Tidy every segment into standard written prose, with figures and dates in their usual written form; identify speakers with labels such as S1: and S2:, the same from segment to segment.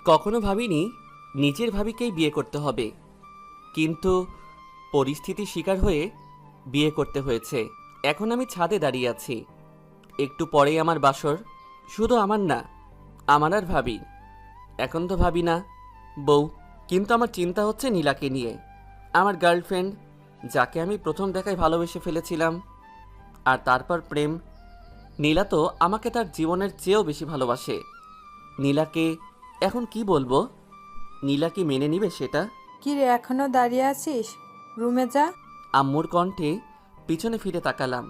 S1: কখনো ভাবিনি নিজের ভাবিকেই বিয়ে করতে হবে, কিন্তু পরিস্থিতির শিকার হয়ে বিয়ে করতে হয়েছে। এখন আমি ছাদে দাঁড়িয়ে আছি, একটু পরেই আমার বাসর। শুধু আমার না, আমার আর ভাবি। এখন তো ভাবি না, বউ। কিন্তু আমার চিন্তা হচ্ছে নীলাকে নিয়ে, আমার গার্লফ্রেন্ড, যাকে আমি প্রথম দেখায় ভালোবেসে ফেলেছিলাম, আর তারপর প্রেম। নীলা তো আমাকে তার জীবনের চেয়েও বেশি ভালোবাসে। নীলাকে এখন কি বলবো? নীলা কি মেনে নিবে সেটা?
S2: কি রে, এখনো দাঁড়িয়ে আছিস? রুমে যা।
S1: আম্মুর কণ্ঠে পিছনে ফিরে তাকালাম।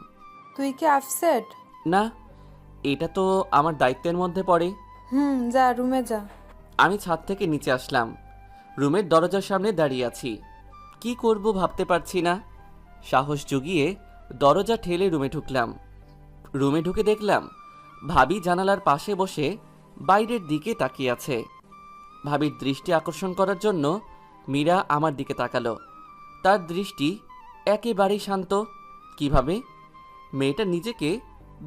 S2: তুই কি আপসেট?
S1: না, এটা তো আমার দায়িত্বের মধ্যে পড়ে।
S2: যা রুমে যা।
S1: আমি ছাদ থেকে নিচে আসলাম, রুমের দরজার সামনে দাঁড়িয়ে আছি। কি করব ভাবতে পারছি না। সাহস জুগিয়ে দরজা ঠেলে রুমে ঢুকলাম। রুমে ঢুকে দেখলাম ভাবি জানালার পাশে বসে বাইরের দিকে তাকিয়ে আছে। ভাবির দৃষ্টি আকর্ষণ করার জন্য মীরা আমার দিকে তাকালো। তার দৃষ্টি একেবারেই শান্ত। কিভাবে মেয়েটা নিজেকে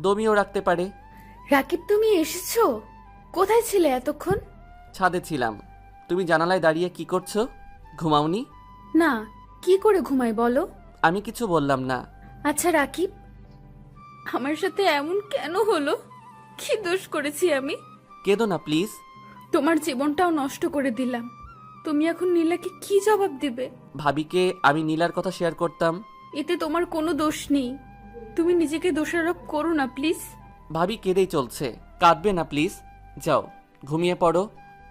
S1: দমিয়েও রাখতে পারে?
S3: রাকিব, তুমি এসেছো? কোথায় ছিলে এতক্ষণ?
S1: ছাদে ছিলাম। তুমি জানালায় দাঁড়িয়ে কি করছো? ঘুমাওনি?
S3: না, কি করে ঘুমাই বলো?
S1: আমি কিছু বললাম না।
S3: আচ্ছা রাকিব, আমার সাথে এমন কেন হলো? কি দোষ করেছি আমি?
S1: কেঁদো না প্লিজ।
S3: তোমার জীবনটাও নষ্ট করে দিলাম। তুমি এখন নীলাকে কি জবাব দিবে?
S1: ভাবিকে আমি নীলার কথা শেয়ার করতাম।
S3: এতে তোমার কোনো দোষ নেই। তুমি নিজেকে দোষারোপ করো না প্লিজ।
S1: ভাবি কেঁদেই চলছে, কাঁদবে না প্লিজ। যাও ঘুমিয়ে পড়ো,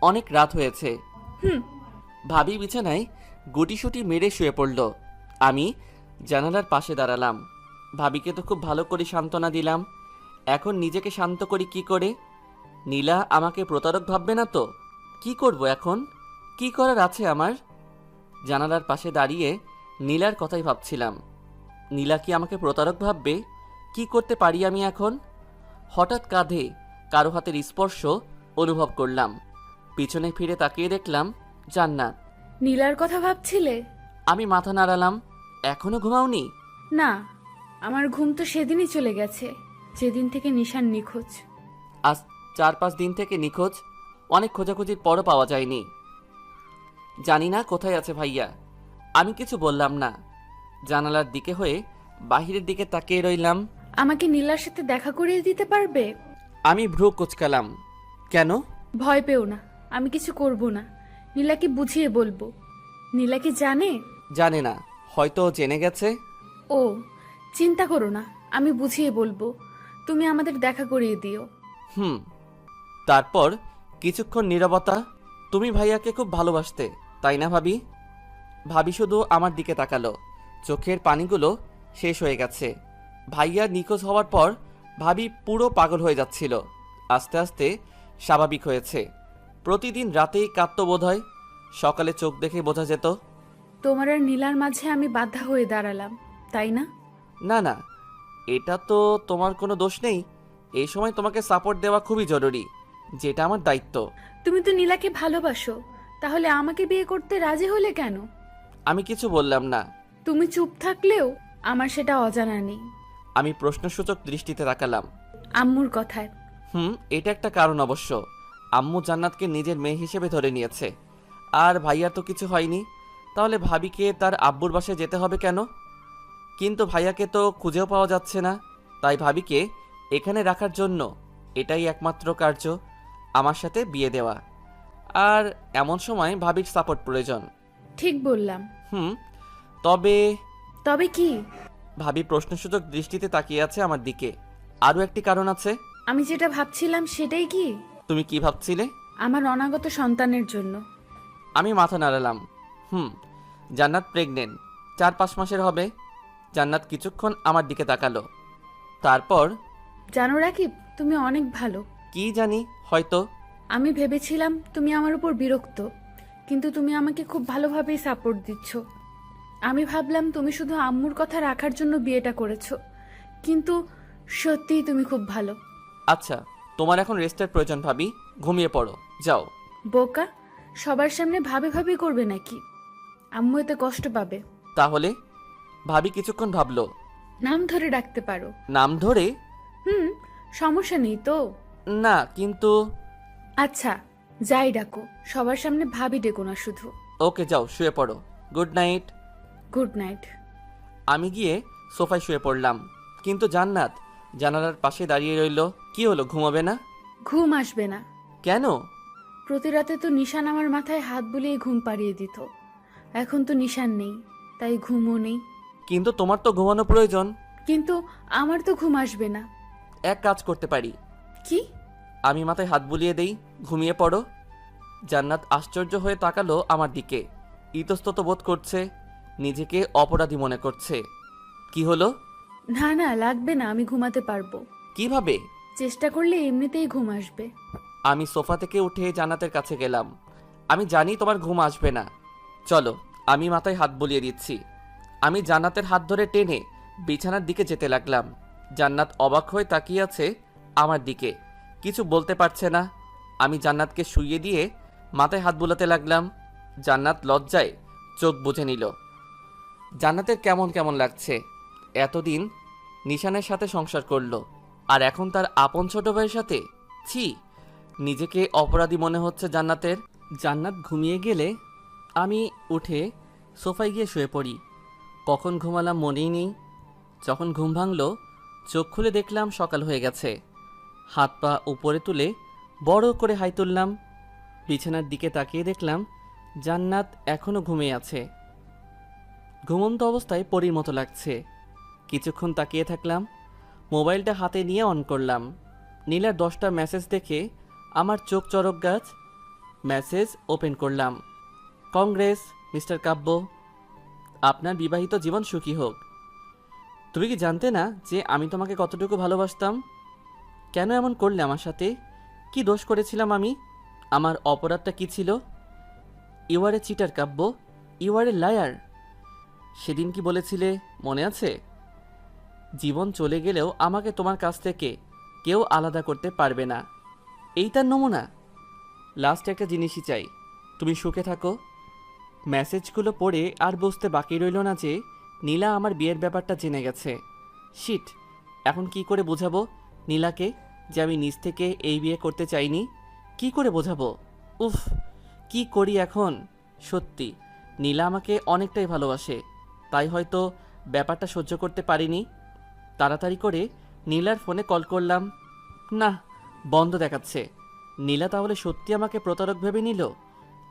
S1: অনেক রাত হয়েছে। ভাবি বিছানায় গুটিসুটি মেরে শুয়ে পড়ল। আমি জানালার পাশে দাঁড়ালাম। ভাবিকে তো খুব ভালো করে সান্ত্বনা দিলাম। এখন নিজেকে শান্ত করি কি করে? নীলা আমাকে প্রতারক ভাববে না তো? কি করব এখন? কি করার আছে আমার? জানালার পাশে দাঁড়িয়ে নীলার কথাই ভাবছিলাম। নীলা কি আমাকে প্রতারক ভাববে? কি করতে পারি আমি এখন? হঠাৎ কাঁধে কারো হাতের স্পর্শ অনুভব করলাম। পিছনে ফিরে তাকিয়ে দেখলাম জান্নাত।
S3: নীলার কথা ভাবছিলে?
S1: আমি মাথা নাড়ালাম। এখনো ঘুমাওনি?
S3: না, আমার ঘুম তো সেদিনই চলে গেছে, যেদিন থেকে নিশান নিখোঁজ।
S1: আজ 4-5 দিন থেকে নিখোঁজ। অনেক খোঁজাখুঁজির পরও পাওয়া যায়নি। জানি না কোথায় আছে ভাইয়া। আমি কিছু বললাম না। জানালার দিকে হয়ে বাহিরের দিকে তাকিয়ে রইলাম।
S3: আমাকে নীলার সাথে দেখা করিয়ে দিতে পারবে?
S1: আমি ভ্রু কুঁচকালাম। কেন?
S3: ভয় পেও না, আমি কিছু করব না। নীলাকে বুঝিয়ে বলবো। নীলা কি জানে?
S1: জানে না, হয়তো জেনে গেছে।
S3: ও, চিন্তা করো না, আমি বুঝিয়ে বলবো। তুমি আমাদের দেখা করিয়ে দিও।
S1: তারপর কিছুক্ষণ নীরবতা। তুমি ভাইয়াকে খুব ভালোবাসতে, তাই না ভাবি? ভাবি শুধু আমার দিকে তাকালো। চোখের পানিগুলো শেষ হয়ে গেছে। ভাইয়া নিখোঁজ হওয়ার পর ভাবি পুরো পাগল হয়ে যাচ্ছিল। আস্তে আস্তে স্বাভাবিক হয়েছে। প্রতিদিন রাতেই কাঁদত বোধহয়। সকালে চোখ দেখে বোঝা যেত।
S3: তোমার আর নীলার মাঝে আমি বাধা হয়ে দাঁড়ালাম, তাই না?
S1: না না, এটা তো তোমার কোনো দোষ নেই। এই সময় তোমাকে সাপোর্ট দেওয়া খুবই জরুরি, যেটা আমার দায়িত্ব।
S3: তুমি তো নীলাকে ভালোবাসো, তাহলে আমাকে বিয়ে করতে রাজি হলে কেন?
S1: আমি কিছু বললাম না।
S3: তুমি চুপ থাকলেও আমার সেটা অজানা নেই।
S1: আমি প্রশ্নসূচক দৃষ্টিতে তাকালাম।
S3: আম্মুর কথায়।
S1: এটা একটা কারণ অবশ্য। আম্মু জান্নাতকে নিজের মেয়ে হিসেবে ধরে নিয়েছে। আর ভাইয়ার তো কিছু হয়নি, তাহলে ভাবিকে তার আব্বুর বাসায় যেতে হবে কেন? কিন্তু ভাইয়াকে তো খুঁজেও পাওয়া যাচ্ছে না। তাই ভাবিকে এখানে রাখার জন্য এটাই একমাত্র কার্য, আমার সাথে বিয়ে দেওয়া। আর এমন সময় ভাবির সাপোর্ট প্রয়োজন।
S3: ঠিক বললাম।
S1: তবে
S3: তবে কি?
S1: ভাবি প্রশ্নসূচক দৃষ্টিতে তাকিয়ে আছে আমার দিকে। আরও একটি কারণ আছে।
S3: আমি যেটা ভাবছিলাম সেটাই কি?
S1: তুমি কি ভাবছিলে?
S3: আমার অনাগত সন্তানের জন্য।
S1: আমি মাথা নাড়ালাম। জান্নাত প্রেগনেন্ট, 4-5 মাসের হবে। জান্নাত কিছুক্ষণ আমার দিকে তাকালো। তারপর,
S3: জানো রাকিব, তুমি অনেক ভালো।
S1: কি জানি, হয়তো।
S3: আমি ভেবেছিলাম তুমি আমার উপর বিরক্ত, কিন্তু তুমি আমাকে খুব ভালোভাবেই সাপোর্ট দিচ্ছ। আমি ভাবলাম তুমি শুধু আম্মুর কথা রাখার জন্য বিয়েটা করেছো, কিন্তু সত্যিই তুমি খুব ভালো।
S1: আচ্ছা, তোমার এখন রেস্টের প্রয়োজন ভাবি। ঘুমিয়ে পড়ো, যাও।
S3: বোকা, সবার সামনে ভাবে ভাবি করবে নাকি? আম্মু এতে কষ্ট পাবে।
S1: তাহলে? ভাবি কিছুক্ষণ ভাবলো।
S3: নাম ধরে ডাকতে পারো।
S1: নাম ধরে?
S3: সমস্যা নেই তো?
S1: না কিন্তু।
S3: আচ্ছা, যাই ডাকো, সবার সামনে ভাবি ডেকো না শুধু।
S1: ওকে যাও শুয়ে পড়ো। Good night.
S3: Good night.
S1: আমি গিয়ে সোফায় শুয়ে পড়লাম, কিন্তু জান্নাত জানালার পাশে দাঁড়িয়ে রইল। কি হলো, ঘুমাবে না?
S3: ঘুম আসবে না।
S1: কেন?
S3: প্রতি রাতে তো নিশান আমার মাথায় হাত বুলিয়ে ঘুম পাড়িয়ে দিত। এখন তো নিশান নেই, তাই ঘুমও নেই।
S1: কিন্তু তোমার তো ঘুমানো প্রয়োজন।
S3: কিন্তু আমার তো ঘুম আসবে না।
S1: এক কাজ করতে পারি।
S3: কি?
S1: আমি মাথায় হাত বুলিয়ে দেই, ঘুমিয়ে পড়ো। জান্নাত আশ্চর্য হয়ে তাকালো আমার দিকে, ইতস্তত বোধ করছে, নিজেকে অপরাধী মনে করছে। কি হলো?
S3: না না, লাগবে না, আমি ঘুমাতে পারবো।
S1: কিভাবে?
S3: চেষ্টা করলে এমনিতেই ঘুম আসবে।
S1: আমি সোফা থেকে উঠে জান্নাতের কাছে গেলাম। আমি জানি তোমার ঘুম আসবে না, চলো। আমি মাথায় হাত বুলিয়ে দিচ্ছি। আমি জান্নাতের হাত ধরে টেনে বিছানার দিকে যেতে লাগলাম। জান্নাত অবাক হয়ে তাকিয়ে আছে আমার দিকে, কিছু বলতে পারছে না। আমি জান্নাতকে শুইয়ে দিয়ে মাথায় হাত বুলাতে লাগলাম। জান্নাত লজ্জায় চোখ বুজে নিল। জান্নাতের কেমন কেমন লাগছে। এতদিন নিশানের সাথে সংসার করলো, আর এখন তার আপন ছোট ভাইয়ের সাথে। ছি, নিজেকে অপরাধী মনে হচ্ছে জান্নাতের। জান্নাত ঘুমিয়ে গেলে আমি উঠে সোফায় গিয়ে শুয়ে পড়ি। কখন ঘুমালাম মনেই নেই। যখন ঘুম ভাঙল, চোখ খুলে দেখলাম সকাল হয়ে গেছে। হাত পা উপরে তুলে বড় করে হাই তুললাম। বিছানার দিকে তাকিয়ে দেখলাম জান্নাত এখনও ঘুমিয়ে আছে। ঘুমন্ত অবস্থায় পরীর মতো লাগছে। কিছুক্ষণ তাকিয়ে থাকলাম, মোবাইলটা হাতে নিয়ে অন করলাম। নীলার 10টা মেসেজ দেখে আমার চোখ চরক গাছ। মেসেজ ওপেন করলাম। কংগ্রেস মিস্টার কাব্য, আপনার বিবাহিত জীবন সুখী হোক। তুমি কি জানতে না যে আমি তোমাকে কতটুকু ভালোবাসতাম? কেন এমন করলে আমার সাথে? কি দোষ করেছিলাম আমি? আমার অপরাধটা কি ছিল? You are a cheater Kabya, you are a liar. সেদিন কি বলেছিলে মনে আছে? জীবন চলে গেলেও আমাকে তোমার কাছ থেকে কেউ আলাদা করতে পারবে না। এই তার নমুনা। লাস্ট একটা জিনিসই চাই, তুমি সুখে থাকো। মেসেজগুলো পড়ে আর বুঝতে বাকি রইল না যে নীলা আমার বিয়ের ব্যাপারটা জেনে গেছে। শিট, এখন কি করে বোঝাবো নীলাকে যে আমি নিজ থেকে এই বিয়ে করতে চাইনি? কি করে বোঝাবো? উফ, কি করি এখন? সত্যি নীলা আমাকে অনেকটাই ভালোবাসে, তাই হয়তো ব্যাপারটা সহ্য করতে পারিনি। তাড়াতাড়ি করে নীলার ফোনে কল করলাম। না, বন্ধ দেখাচ্ছে। নীলা তাহলে সত্যি আমাকে প্রতারক ভেবে নিল।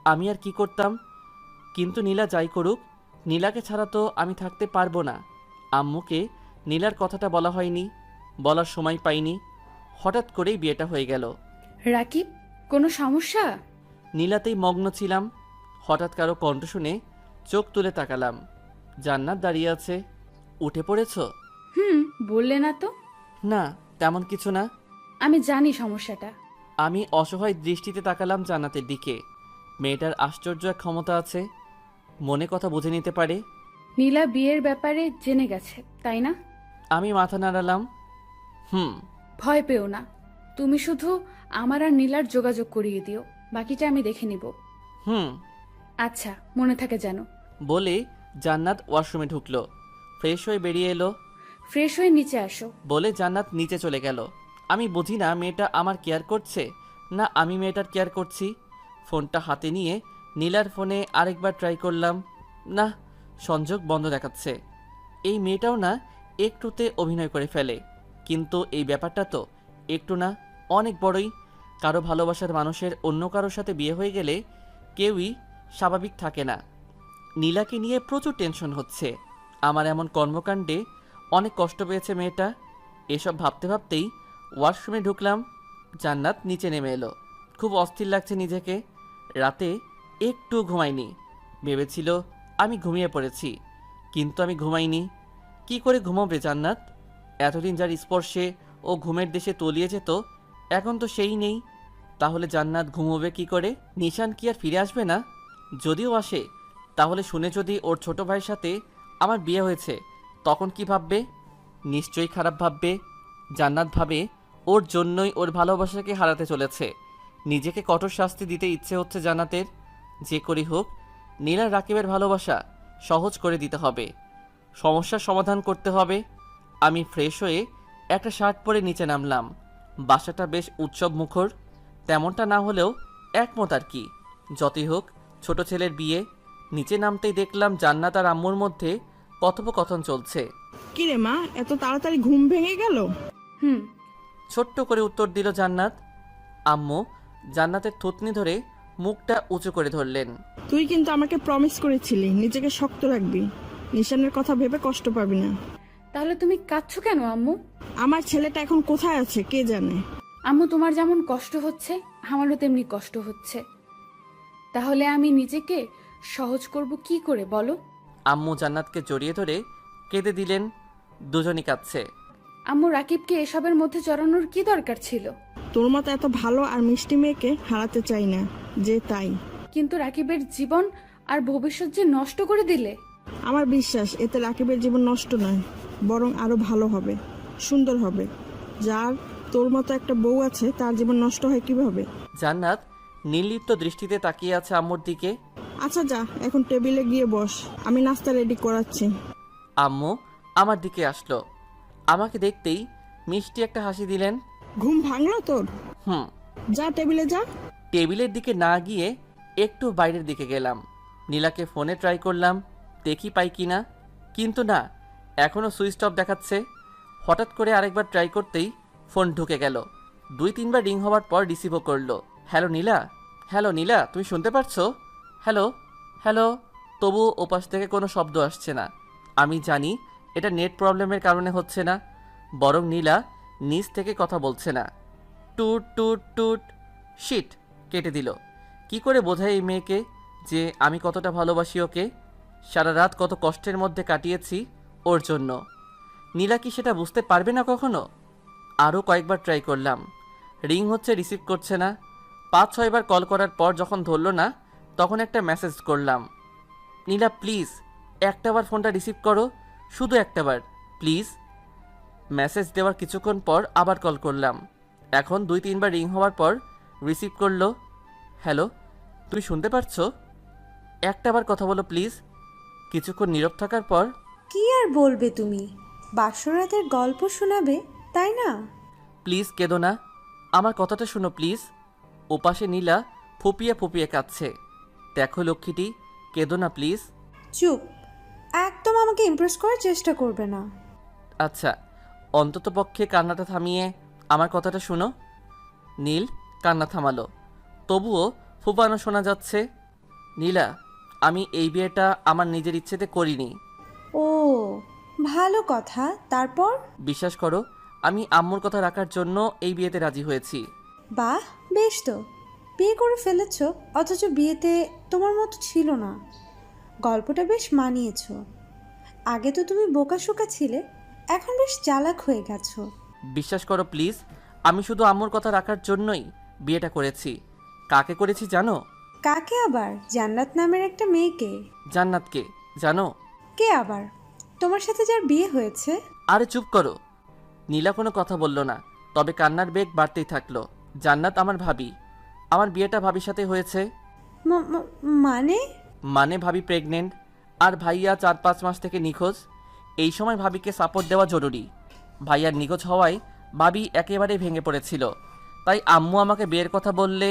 S1: আমি আর কি করতাম? কিন্তু নীলা যাই করুক, নীলাকে ছাড়া তো আমি থাকতে পারবো না। আম্মুকে নীলার কথাটা বলা হয়নি, বলার সময় পাইনি। হঠাৎ করেই বিয়েটা হয়ে গেল।
S3: রাকিব, কোনো সমস্যা?
S1: নীলাতেই মগ্ন ছিলাম। হঠাৎ কারো কণ্ঠ শুনে চোখ তুলে তাকালাম। জান্নাত দাঁড়িয়ে আছে। উঠে পড়েছ?
S3: বললে না তো।
S1: না, তেমন কিছু না।
S3: আমি জানি সমস্যাটা।
S1: আমি অসহায় দৃষ্টিতে তাকালাম জান্নাতের দিকে। মেয়েটার আশ্চর্য এক ক্ষমতা আছে, মনে কথা বুঝে নিতে পারে।
S3: নীলা বিয়ের ব্যাপারে জেনে গেছে, তাই না?
S1: আমি মাথা নাড়ালাম।
S3: ভয় পেও না, তুমি শুধু আমার আর নীলার যোগাযোগ করিয়ে দিও, বাকিটা আমি দেখে নিব।
S1: হুম
S3: আচ্ছা, মনে থাকে যেন।
S1: বলে জান্নাত ওয়াশরুমে ঢুকলো। ফ্রেশ হয়ে বেরিয়ে এলো।
S3: ফ্রেশ হয়ে নিচে আসো।
S1: বলে জান্নাত নিচে চলে গেল। আমি বুঝি না মেয়েটা আমার কেয়ার করছে না আমি মেয়েটার কেয়ার করছি। ফোনটা হাতে নিয়ে নীলার ফোনে আরেকবার ট্রাই করলাম। না, সংযোগ বন্ধ দেখাচ্ছে। এই মেয়েটাও না একটুতে অভিনয় করে ফেলে, কিন্তু এই ব্যাপারটা তো একটু না, অনেক বড়ই। কারো ভালোবাসার মানুষের অন্য কারোর সাথে বিয়ে হয়ে গেলে কেউই স্বাভাবিক থাকে না। নীলাকে নিয়ে প্রচুর টেনশন হচ্ছে। আমার এমন কর্মকাণ্ডে অনেক কষ্ট পেয়েছে মেয়েটা। এসব ভাবতে ভাবতেই ওয়াশরুমে ঢুকলাম। জান্নাত নিচে নেমে এলো। খুব অস্থির লাগছে নিজেকে। রাতে একটু ঘুমাইনি। ভেবেছিল আমি ঘুমিয়ে পড়েছি, কিন্তু আমি ঘুমাইনি। কি করে ঘুমাবে জান্নাত? এতদিন যার স্পর্শে ও ঘুমের দেশে তলিয়ে যেত, এখন তো সেই নেই। তাহলে জান্নাত ঘুমোবে কি করে? নিশান কি আর ফিরে আসবে না? যদিও আসে, তাহলে শুনে যদি ওর ছোট ভাইয়ের সাথে আমার বিয়ে হয়েছে, তখন কি ভাববে? নিশ্চয়ই খারাপ ভাববে। জান্নাত ভাবে ওর জন্যই ওর ভালোবাসাকে হারাতে চলেছে। নিজেকে কঠোর শাস্তি দিতে ইচ্ছে হচ্ছে জান্নাতের। যে করি হোক, নীলা রাকিবের ভালোবাসা সহজ করে দিতে হবে, সমস্যার সমাধান করতে হবে। আমি ফ্রেশ হয়ে একটা শার্ট পরে নিচে নামলাম। বাসাটা বেশ উৎসব মুখর। তেমনটা না হলেও একমত আর কি। যতই হোক ছোট ছেলের বিয়ে। নিচে নামতেই দেখলাম জান্নাত আর আম্মুর মধ্যে কথোপকথন চলছে।
S4: কিরে মা, এত তাড়াতাড়ি ঘুম ভেঙে গেল?
S3: হুম।
S1: ছোট্ট করে উত্তর দিল জান্নাত। আম্মু জান্নাতের থুতনি ধরে মুখটা উঁচু করে ধরলেন।
S4: তুই কিন্তু আমাকে প্রমিস করেছিলি নিজেকে শক্ত রাখবি, নিশানের কথা ভেবে কষ্ট পাবি না।
S3: তাহলে তুমি কাঁদছো কেন আম্মু?
S4: আমার ছেলেটা এখন কোথায় আছে কে জানে।
S3: আম্মু, তোমার যেমন কষ্ট হচ্ছে আমারও তেমনি কষ্ট হচ্ছে। তাহলে আমি নিজেকে সহজ করব কি করে বলো?
S1: আম্মু জান্নাতকে জড়িয়ে ধরে কেঁদে দিলেন। দুজনই কাঁদছে।
S3: আম্মু, রাকিবকে এসবের মধ্যে জড়ানোর কি দরকার ছিল?
S4: তোর মতো এত ভালো আর মিষ্টি মেয়েকে হারাতে চাই না, যে তাই।
S3: কিন্তু রাকিবের জীবন আর ভবিষ্যৎ যে নষ্ট করে দিলে।
S4: আমার বিশ্বাস এতে রাকিবের জীবন নষ্ট নয়, বরং আরো ভালো হবে, সুন্দর হবে। যার তোর মতো একটা বউ আছে তার জীবন নষ্ট হয় কিভাবে?
S1: জান্নাত নির্লিপ্ত দৃষ্টিতে তাকিয়ে আছে আম্মুর দিকে।
S4: আচ্ছা যা, এখন টেবিলে গিয়ে বস, আমি নাস্তা রেডি করাচ্ছি।
S1: আম্মু আমার দিকে আসলো। আমাকে দেখতেই মিষ্টি একটা হাসি দিলেন।
S4: ঘুম ভাঙলো তোর?
S1: হুম।
S4: যা টেবিলে যা।
S1: টেবিলের দিকে না গিয়ে একটু বাইরের দিকে গেলাম। নীলাকে ফোনে ট্রাই করলাম, দেখি পাই কিনা, কিন্তু না, এখনও সুইচ অফ দেখাচ্ছে। হঠাৎ করে আরেকবার ট্রাই করতেই ফোন ঢুকে গেল। 2-3বার রিং হওয়ার পর রিসিভও করলো। হ্যালো নীলা, হ্যালো নীলা, তুমি শুনতে পারছো? Hello hello. তবু ওপাশ থেকে কোনো শব্দ আসছে না। আমি জানি এটা নেট প্রবলেমের কারণে হচ্ছে না, বরং নীলা নিজ থেকে কথা বলছে না। টুট টুট টুট। শিট, কেটে দিল। কি করে বোঝাই এই মেয়েকে যে আমি কতটা ভালোবাসি ওকে? সারা রাত কত কষ্টের মধ্যে কাটিয়েছি ওর জন্য। নীলা কি সেটা বুঝতে পারবে না কখনো? আরও কয়েকবার ট্রাই করলাম, রিং হচ্ছে, রিসিভ করছে না। 5-6 বার কল করার পর যখন ধরলো না, তখন একটা মেসেজ করলাম, নীলা প্লিজ একটাবার ফোনটা রিসিভ করো, শুধু একটাবার প্লিজ। মেসেজ দেওয়ার কিছুক্ষণ পর আবার কল করলাম। এখন 2-3বার রিং হওয়ার পর রিসিভ করলো। হ্যালো, তুমি শুনতে পারছো? একটাবার কথা বলো প্লিজ। কিছুক্ষণ নীরব থাকার পর,
S5: কি আর বলবে তুমি? বাসরাতের গল্প শোনাবে তাই না?
S1: প্লিজ কেঁদো না, আমার কথাটা শোনো প্লিজ। ওপাশে নীলা ফুপিয়ে ফুপিয়ে কাঁদছে। দেখো লক্ষ্মীটি, কেঁদো না প্লিজ।
S5: চুপ, একদম আমাকে ইমপ্রেস করার চেষ্টা করবে না।
S1: আচ্ছা, অন্ততপক্ষে কান্নাটা থামিয়ে আমার কথাটা শুনো। নীল কান্না থামালো, তবুও ফুপানো শোনা যাচ্ছে। নীলা, আমি এই বিয়েটা আমার নিজের ইচ্ছেতে করিনি।
S5: ও, ভালো কথা। তারপর?
S1: বিশ্বাস করো, আমি আম্মুর কথা রাখার জন্য এই বিয়েতে রাজি হয়েছি।
S5: বাহ, বেশ তো। বিয়ে করে ফেলেছ, অথচ বিয়েতে তোমার মতো ছিল না। গল্পটা বেশ মানিয়েছ। আগে তো তুমি বোকাশোকা ছিলে, এখন বেশ চালাক হয়ে গেছো।
S1: বিশ্বাস করো প্লিজ, আমি শুধু আম্মুর কথা রাখার জন্যই বিয়েটা করেছি। কাকে করেছি জানো?
S5: কাকে আবার? জান্নাত নামের একটা মেয়েকে।
S1: জান্নাতকে জানো?
S5: কে আবার? তোমার সাথে যার বিয়ে হয়েছে?
S1: আরে চুপ করো। নীলা কোনো কথা বলল না, তবে কান্নার বেগ বাড়তেই থাকলো। জান্নাত আমার ভাবি, আমার বিয়েটা ভাবির সাথে হয়েছে।
S5: মানে?
S1: মানে ভাবি প্রেগনেন্ট, আর ভাইয়া 4-5 মাস থেকে নিখোঁজ। এই সময় ভাবিকে সাপোর্ট দেওয়া জরুরি। ভাইয়ার নিখোঁজ হওয়ায় ভাবি একেবারে ভেঙে পড়েছিল। তাই আম্মু আমাকে বিয়ের কথা বললে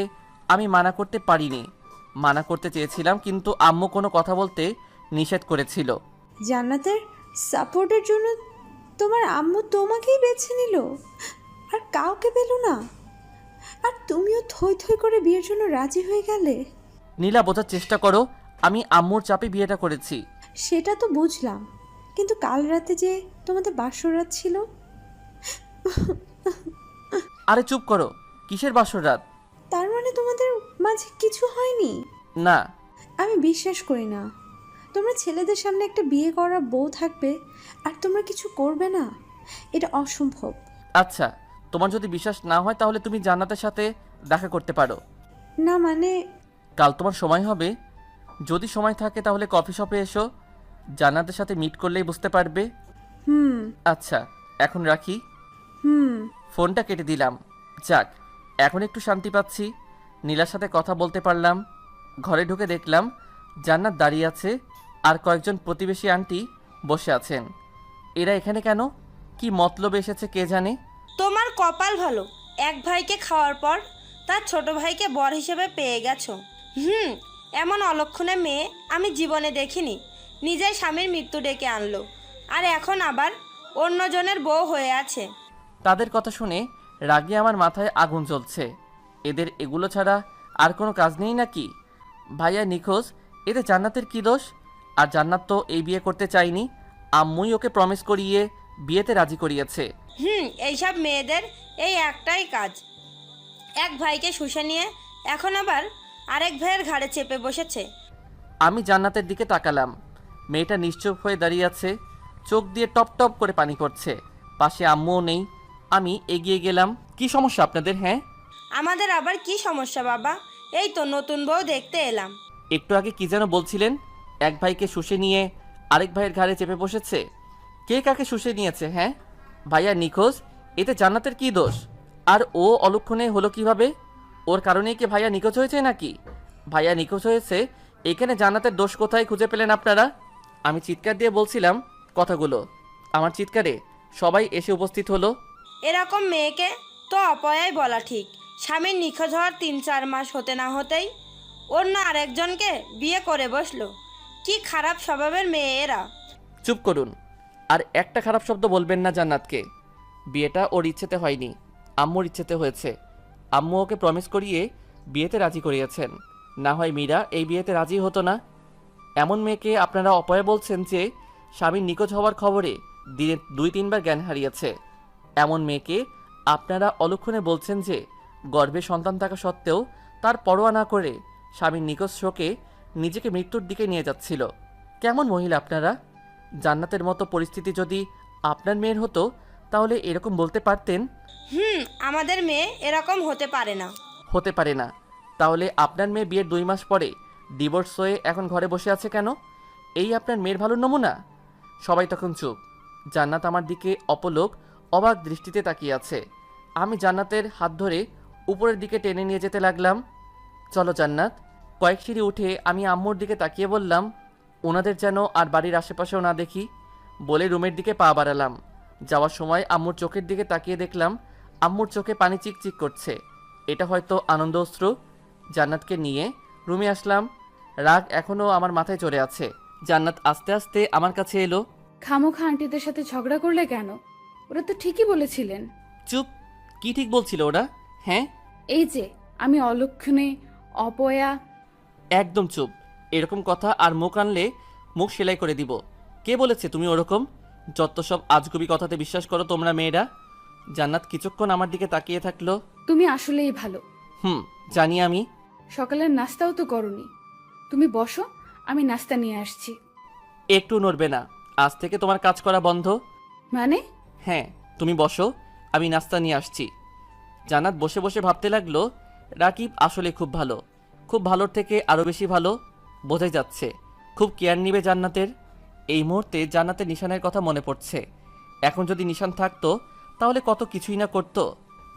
S1: আমি মানা করতে পারিনি। মানা করতে চেয়েছিলাম, কিন্তু আম্মু কোনো কথা বলতে নিষেধ করেছিল।
S5: জান্নাতের সাপোর্টের জন্য তোমার আম্মু তোমাকেই বেছে নিল, আর কাউকে পেল না? আর তুমিও থই থই করে বিয়ের জন্য রাজি হয়ে গেলে?
S1: নীলা, বোঝার চেষ্টা করো, আমি আম্মুর চাপে বিয়েটা করেছি।
S5: সেটা তো বুঝলাম, কিন্তু কাল রাতে যে তোমাদের বাসর রাত ছিল।
S1: আরে চুপ করো, কিসের বাসর রাত?
S5: তার মানে তোমাদের মাঝে কিছু হয়নি?
S1: না।
S5: আমি বিশ্বাস করি না। তোমরা ছেলেদের সামনে একটা বিয়ে করা বউ থাকবে আর তোমরা কিছু করবে না, এটা অসম্ভব।
S1: আচ্ছা, তোমার যদি বিশ্বাস না হয় তাহলে তুমি জান্নাতের সাথে দেখা করতে পারো।
S5: না মানে?
S1: কাল তোমার সময় হবে? যদি সময় থাকে তাহলে কফি শপে এসো, জান্নাতের সাথে মিট করলেই বুঝতে পারবে।
S5: হুম
S1: আচ্ছা, এখন রাখি।
S5: হুম।
S1: ফোনটা কেটে দিলাম। যাক, এখন একটু শান্তি পাচ্ছি। নীলার সাথে কথা বলতে পারলাম। ঘরে ঢুকে দেখলাম জান্নাত দাঁড়িয়ে আছে, আর কয়েকজন প্রতিবেশী আন্টি বসে আছেন। এরা এখানে কেন? কি মতলবে এসেছে কে জানে।
S6: তোমার কপাল ভালো, এক ভাইকে খাওয়ার পর তার ছোট ভাইকে বর হিসেবে পেয়ে গেছো। এমন অলক্ষণে মেয়ে আমি জীবনে দেখিনি। নিজের স্বামীর মৃত্যু ডেকে আনলো, আর এখন আবার অন্যজনের বউ হয়ে আছে।
S1: তাদের কথা শুনে রাগে আমার মাথায় আগুন জ্বলছে। এদের এগুলো ছাড়া আর কোনো কাজ নেই নাকি? ভাইয়া নিখোঁজ, এতে জান্নাতের কি দোষ? আর জান্নাত তো এই বিয়ে করতে চায়নি, আম্মুই ওকে প্রমিস করিয়ে বিয়েতে রাজি করিয়েছে।
S6: এইসব মেয়েদের এই একটাই কাজ, এক ভাইকে শুষে নিয়ে এখন আবার আরেক ভাইয়ের ঘাড়ে চেপে বসেছে।
S1: আমি জান্নাতের দিকে তাকালাম। মেয়েটা নিশ্চুপ হয়ে দাঁড়িয়ে আছে, চোখ দিয়ে টপ টপ করে পানি পড়ছে। পাশে আম্মুও নেই। আমি এগিয়ে গেলাম। কি সমস্যা আপনাদের? হ্যাঁ,
S6: আমাদের আবার কি সমস্যা বাবা? এই তো নতুন বউ দেখতে এলাম।
S1: একটু আগে কি যেন বলছিলেন? এক ভাইকে শুষে নিয়ে আরেক ভাইয়ের ঘাড়ে চেপে বসেছে। কে কাকে শুষে নিয়েছে? হ্যাঁ, ভাইয়া নিখোঁজ, এতে জান্নাতের কি দোষ? আর ও অলক্ষণে হলো কিভাবে? ওর কারণেই কি ভাইয়া নিখোঁজ হয়েছে নাকি? ভাইয়া নিখোঁজ হয়েছে, এখানে জান্নাতের দোষ কোথায় খুঁজে পেলেন আপনারা? আমি চিৎকার দিয়ে বলছিলাম কথাগুলো। আমার চিৎকারে সবাই এসে উপস্থিত হলো।
S6: এরকম মেয়েকে তো অপয়াই বলা ঠিক। স্বামীর নিখোঁজ হওয়ার 3-4 মাস হতে না হতেই অন্য আরেকজনকে বিয়ে করে বসলো। কি খারাপ স্বভাবের মেয়ে এরা।
S1: চুপ করুন, আর একটা খারাপ শব্দ বলবেন না জান্নাতকে। বিয়েটা ওর ইচ্ছেতে হয়নি, আম্মুর ইচ্ছেতে হয়েছে। আম্মু ওকে প্রমিস করিয়ে বিয়েতে রাজি করিয়েছেন, না হয় মীরা এই বিয়েতে রাজি হতো না। এমন মেয়েকে আপনারা অপয়া বলছেন যে স্বামীর নিখোঁজ হওয়ার খবরে দিনে 2-3 বার জ্ঞান হারিয়েছে। এমন মেয়েকে আপনারা অলক্ষণে বলছেন যে গর্ভে সন্তান থাকা সত্ত্বেও তার পরোয়া না করে স্বামীর নিখোঁজ শোকে নিজেকে মৃত্যুর দিকে নিয়ে যাচ্ছিল। কেমন মহিলা আপনারা? জান্নাতের মতো পরিস্থিতি যদি আপনার মেয়ের হতো তাহলে এরকম বলতে পারতেন?
S6: আমাদের মেয়ে এরকম হতে পারে না।
S1: হতে পারে না? তাহলে আপনার মেয়ে বিয়ের 2 মাস পরে ডিভোর্স হয়ে এখন ঘরে বসে আছে কেন? এই আপনার মেয়ের ভালো নমুনা? সবাই তখন চুপ। জান্নাত আমার দিকে অপলোক অবাক দৃষ্টিতে তাকিয়ে আছে। আমি জান্নাতের হাত ধরে উপরের দিকে টেনে নিয়ে যেতে লাগলাম। চলো জান্নাত। কয়েক সিঁড়ি উঠে আমি আম্মুর দিকে তাকিয়ে বললাম, ওনাদের যেন আর বাড়ির আশেপাশেও না দেখি। বলে রুমের দিকে পা বাড়ালাম। যাওয়ার সময় আম্মুর চোখের দিকে তাকিয়ে দেখলাম আম্মুর চোখে পানি চিকচিক করছে। এটা হয়তো আনন্দ অশ্রু। জান্নাতকে নিয়ে রুমে আসলাম। রাগ এখনও আমার মাথায় চড়ে আছে। জান্নাত আস্তে আস্তে আমার কাছে এলো।
S3: খামোখা আন্টিদের সাথে ঝগড়া করলে কেন? ওরা তো ঠিকই বলেছিলেন।
S1: চুপ। কি ঠিক বলছিল ওরা? হ্যাঁ,
S3: এই যে আমি অলক্ষণে অপয়া।
S1: একদম চুপ। এরকম কথা আর মুখ আনলে মুখ সেলাই করে দিব। কে বলেছে তুমি ওরকম? যত সব আজগুবি কথাতে বিশ্বাস করো তোমরা মেয়েরা। জান্নাত কিছুক্ষণ আমার দিকে তাকিয়ে থাকলো।
S3: তুমি আসলেই ভালো।
S1: জানি আমি।
S3: সকালের নাস্তাও তো করনি। তুমি বসো, আমি নাস্তা নিয়ে আসছি।
S1: একটু নড়বে না। আজ থেকে তোমার কাজ করা বন্ধ।
S3: মানে?
S1: হ্যাঁ, তুমি বসো, আমি নাস্তা নিয়ে আসছি। জান্নাত বসে বসে ভাবতে লাগলো, রাকিব আসলে খুব ভালো, খুব ভালোর থেকে আরও বেশি ভালো। বোঝাই যাচ্ছে খুব কেয়ার নিবে জান্নাতের। এই মুহূর্তে জান্নাতের নিশানের কথা মনে পড়ছে। এখন যদি নিশান থাকতো তাহলে কত কিছুই না করতো।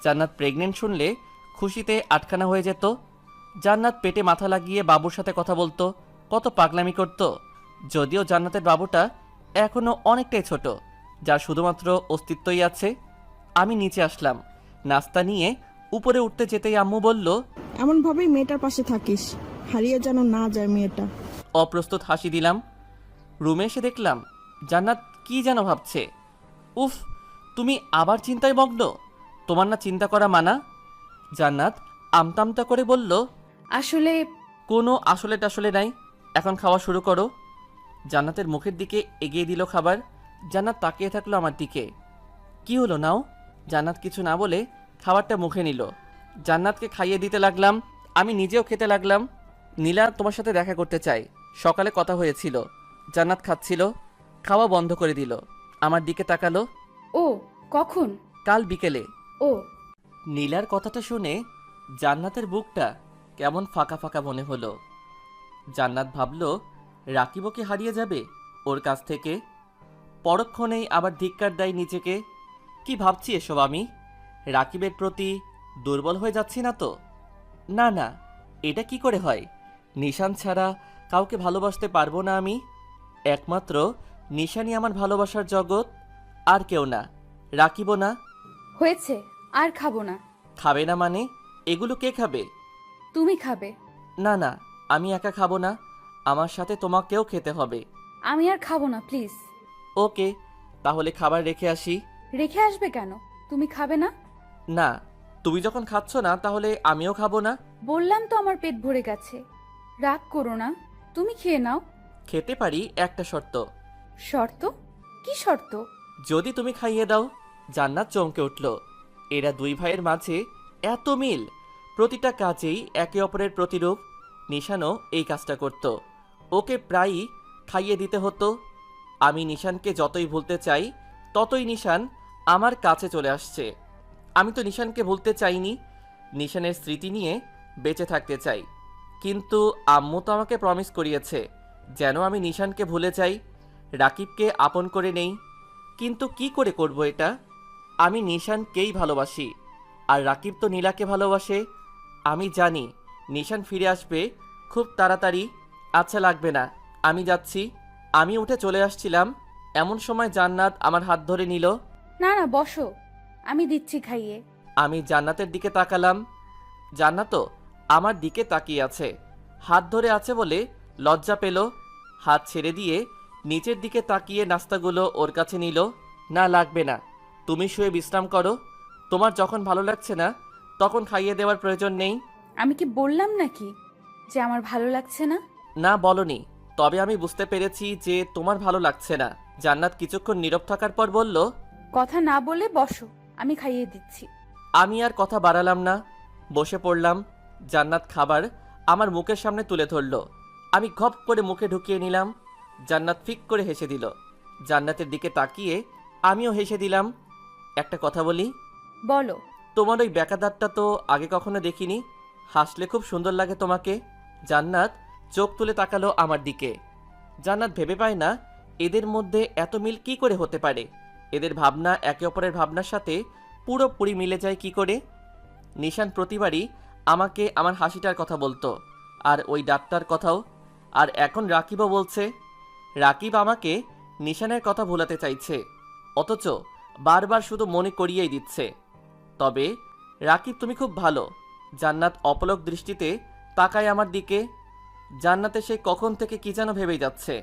S1: জান্নাত প্রেগনেন্ট শুনলে খুশিতে আটখানা হয়ে যেত। জান্নাত পেটে মাথা লাগিয়ে বাবুর সাথে কথা বলতো, কত পাগলামি করত। যদিও জান্নাতের বাবুটা এখনও অনেকটাই ছোট, যার শুধুমাত্র অস্তিত্বই আছে। আমি নিচে আসলাম। নাস্তা নিয়ে উপরে উঠতে যেতেই আম্মু বলল,
S4: এমনভাবেই মেয়েটার পাশে থাকিস, হারিয়ে যেন না যায় মেয়েটা।
S1: অপ্রস্তুত হাসি দিলাম। রুমে এসে দেখলাম জান্নাত কি যেন ভাবছে। উফ, তুমি আবার চিন্তায় মগ্ন? তোমার না চিন্তা করা মানা? জান্নাত আমতামতা করে বলল,
S3: আসলে
S1: কোনো আসলে টাসলে নাই, এখন খাওয়া শুরু করো। জান্নাতের মুখের দিকে এগিয়ে দিল খাবার। জান্নাত তাকিয়ে থাকলো আমার দিকে। কি হলো নাও? জান্নাত কিছু না বলে খাবারটা মুখে নিল। জান্নাতকে খাইয়ে দিতে লাগলাম, আমি নিজেও খেতে লাগলাম। নীলা তোমার সাথে দেখা করতে চাই, সকালে কথা হয়েছিল। জান্নাত খাচ্ছিল, খাওয়া বন্ধ করে দিল। আমার দিকে তাকালো।
S3: ও কখন?
S1: কাল বিকেলে।
S3: ও।
S1: নীলার কথাটা শুনে জান্নাতের বুকটা কেমন ফাঁকা ফাঁকা মনে হলো। জান্নাত ভাবলো রাকিবও কি হারিয়ে যাবে ওর কাছ থেকে? পরক্ষণেই আবার ধিক্কার দেয় নিজেকে। কি ভাবছি এসব আমি? রাকিবের প্রতি দুর্বল হয়ে যাচ্ছি না তো? না না, এটা কি করে হয়? নিশান ছাড়া কাউকে ভালোবাসতে পারবো না আমি। একমাত্র নিশানই আমার ভালোবাসার জগৎ, আর কেউ না, রাকিবও না।
S3: হয়েছে, আর খাবো না।
S1: খাবে না মানে? এগুলো কে খাবে?
S3: তুমি খাবে।
S1: না না, আমি একা খাবো না, আমার সাথে তোমাকেও খেতে হবে।
S3: আমি আর খাবো না প্লিজ।
S1: ওকে, তাহলে খাবার রেখে আসি।
S3: রেখে আসবে কেন? তুমি খাবে না?
S1: না, তুমি যখন খাচ্ছ না তাহলে আমিও খাবো না।
S3: বললাম তো আমার পেট ভরে গেছে। রাগ করো না, তুমি খেয়ে নাও।
S1: খেতে পারি, একটা শর্ত।
S3: শর্ত? কি শর্ত?
S1: যদি তুমি খাইয়ে দাও। জান্নাত চমকে উঠল। এরা দুই ভাইয়ের মাঝে এত মিল, প্রতিটা কাজেই একে অপরের প্রতিরূপ। নিশানও এই কাজটা করত, ওকে প্রায়ই খাইয়ে দিতে হতো। আমি নিশানকে যতই ভুলতে চাই ততই নিশান আমার কাছে চলে আসছে। আমি তো নিশানকে ভুলতে চাইনি, নিশানের স্মৃতি নিয়ে বেঁচে থাকতে চাই। কিন্তু আম্মু তো আমাকে প্রমিস করিয়েছে যেন আমি নিশানকে ভুলে যাই, রাকিবকে আপন করে নেই। কিন্তু কি করে করব এটা? আমি নিশানকেই ভালোবাসি, আর রাকিব তো নীলাকে ভালোবাসে। আমি জানি নিশান ফিরে আসবে খুব তাড়াতাড়ি। আচ্ছা লাগবে না, আমি যাচ্ছি। আমি উঠে চলে আসছিলাম, এমন সময় জান্নাত আমার হাত ধরে নিল।
S3: না না, বসো, আমি দিচ্ছি খাইয়ে।
S1: আমি জান্নাতের দিকে তাকালাম। জান্নাতও আমার দিকে তাকিয়ে আছে, হাত ধরে আছে বলে লজ্জা পেল। হাত ছেড়ে দিয়ে নিচের দিকে তাকিয়ে নাস্তাগুলো ওর কাছে নিল। না লাগবে না, তুমি শুয়ে বিশ্রাম করো, তোমার যখন ভালো লাগছে না তখন খাইয়ে দেওয়ার প্রয়োজন নেই।
S3: আমি কি বললাম নাকি যে আমার ভালো লাগছে না?
S1: না বলনি, তবে আমি বুঝতে পেরেছি যে তোমার ভালো লাগছে না। জান্নাত কিছুক্ষণ নীরব থাকার পর বলল,
S3: কথা না বলে বসো, আমি খাইয়ে দিচ্ছি।
S1: আমি আর কথা বাড়ালাম না, বসে পড়লাম। জান্নাত খাবার আমার মুখের সামনে তুলে ধরল, আমি ঘপ করে মুখে ঢুকিয়ে নিলাম। জান্নাত ফিক করে হেসে দিল। জান্নাতের দিকে তাকিয়ে আমিও হেসে দিলাম। একটা কথা বলি?
S3: বলো।
S1: তোমার ওই ব্যাকাদারটা তো আগে কখনো দেখিনি, হাসলে খুব সুন্দর লাগে তোমাকে। জান্নাত চোখ তুলে তাকালো আমার দিকে। জান্নাত ভেবে পায় না এদের মধ্যে এত মিল কি করে হতে পারে। এদের ভাবনা একে অপরের ভাবনার সাথে পুরোপুরি মিলে যায় কি করে। নিশান প্রতিবারই আমাকে আমার হাসিটার কথা বলতো, আর ওই ডাক্তার কথাও। আর এখন রাকিবও বলছে। রাকিব আমাকে নিশানের কথা ভোলাতে চাইছে, অথচ বারবার শুধু মনে করিয়েই দিচ্ছে। তবে রাকিব তুমি খুব ভালো। জান্নাত অপলক দৃষ্টিতে তাকায় আমার দিকে। জান্নাতে সে কখন থেকে কি যেন ভেবেই যাচ্ছে,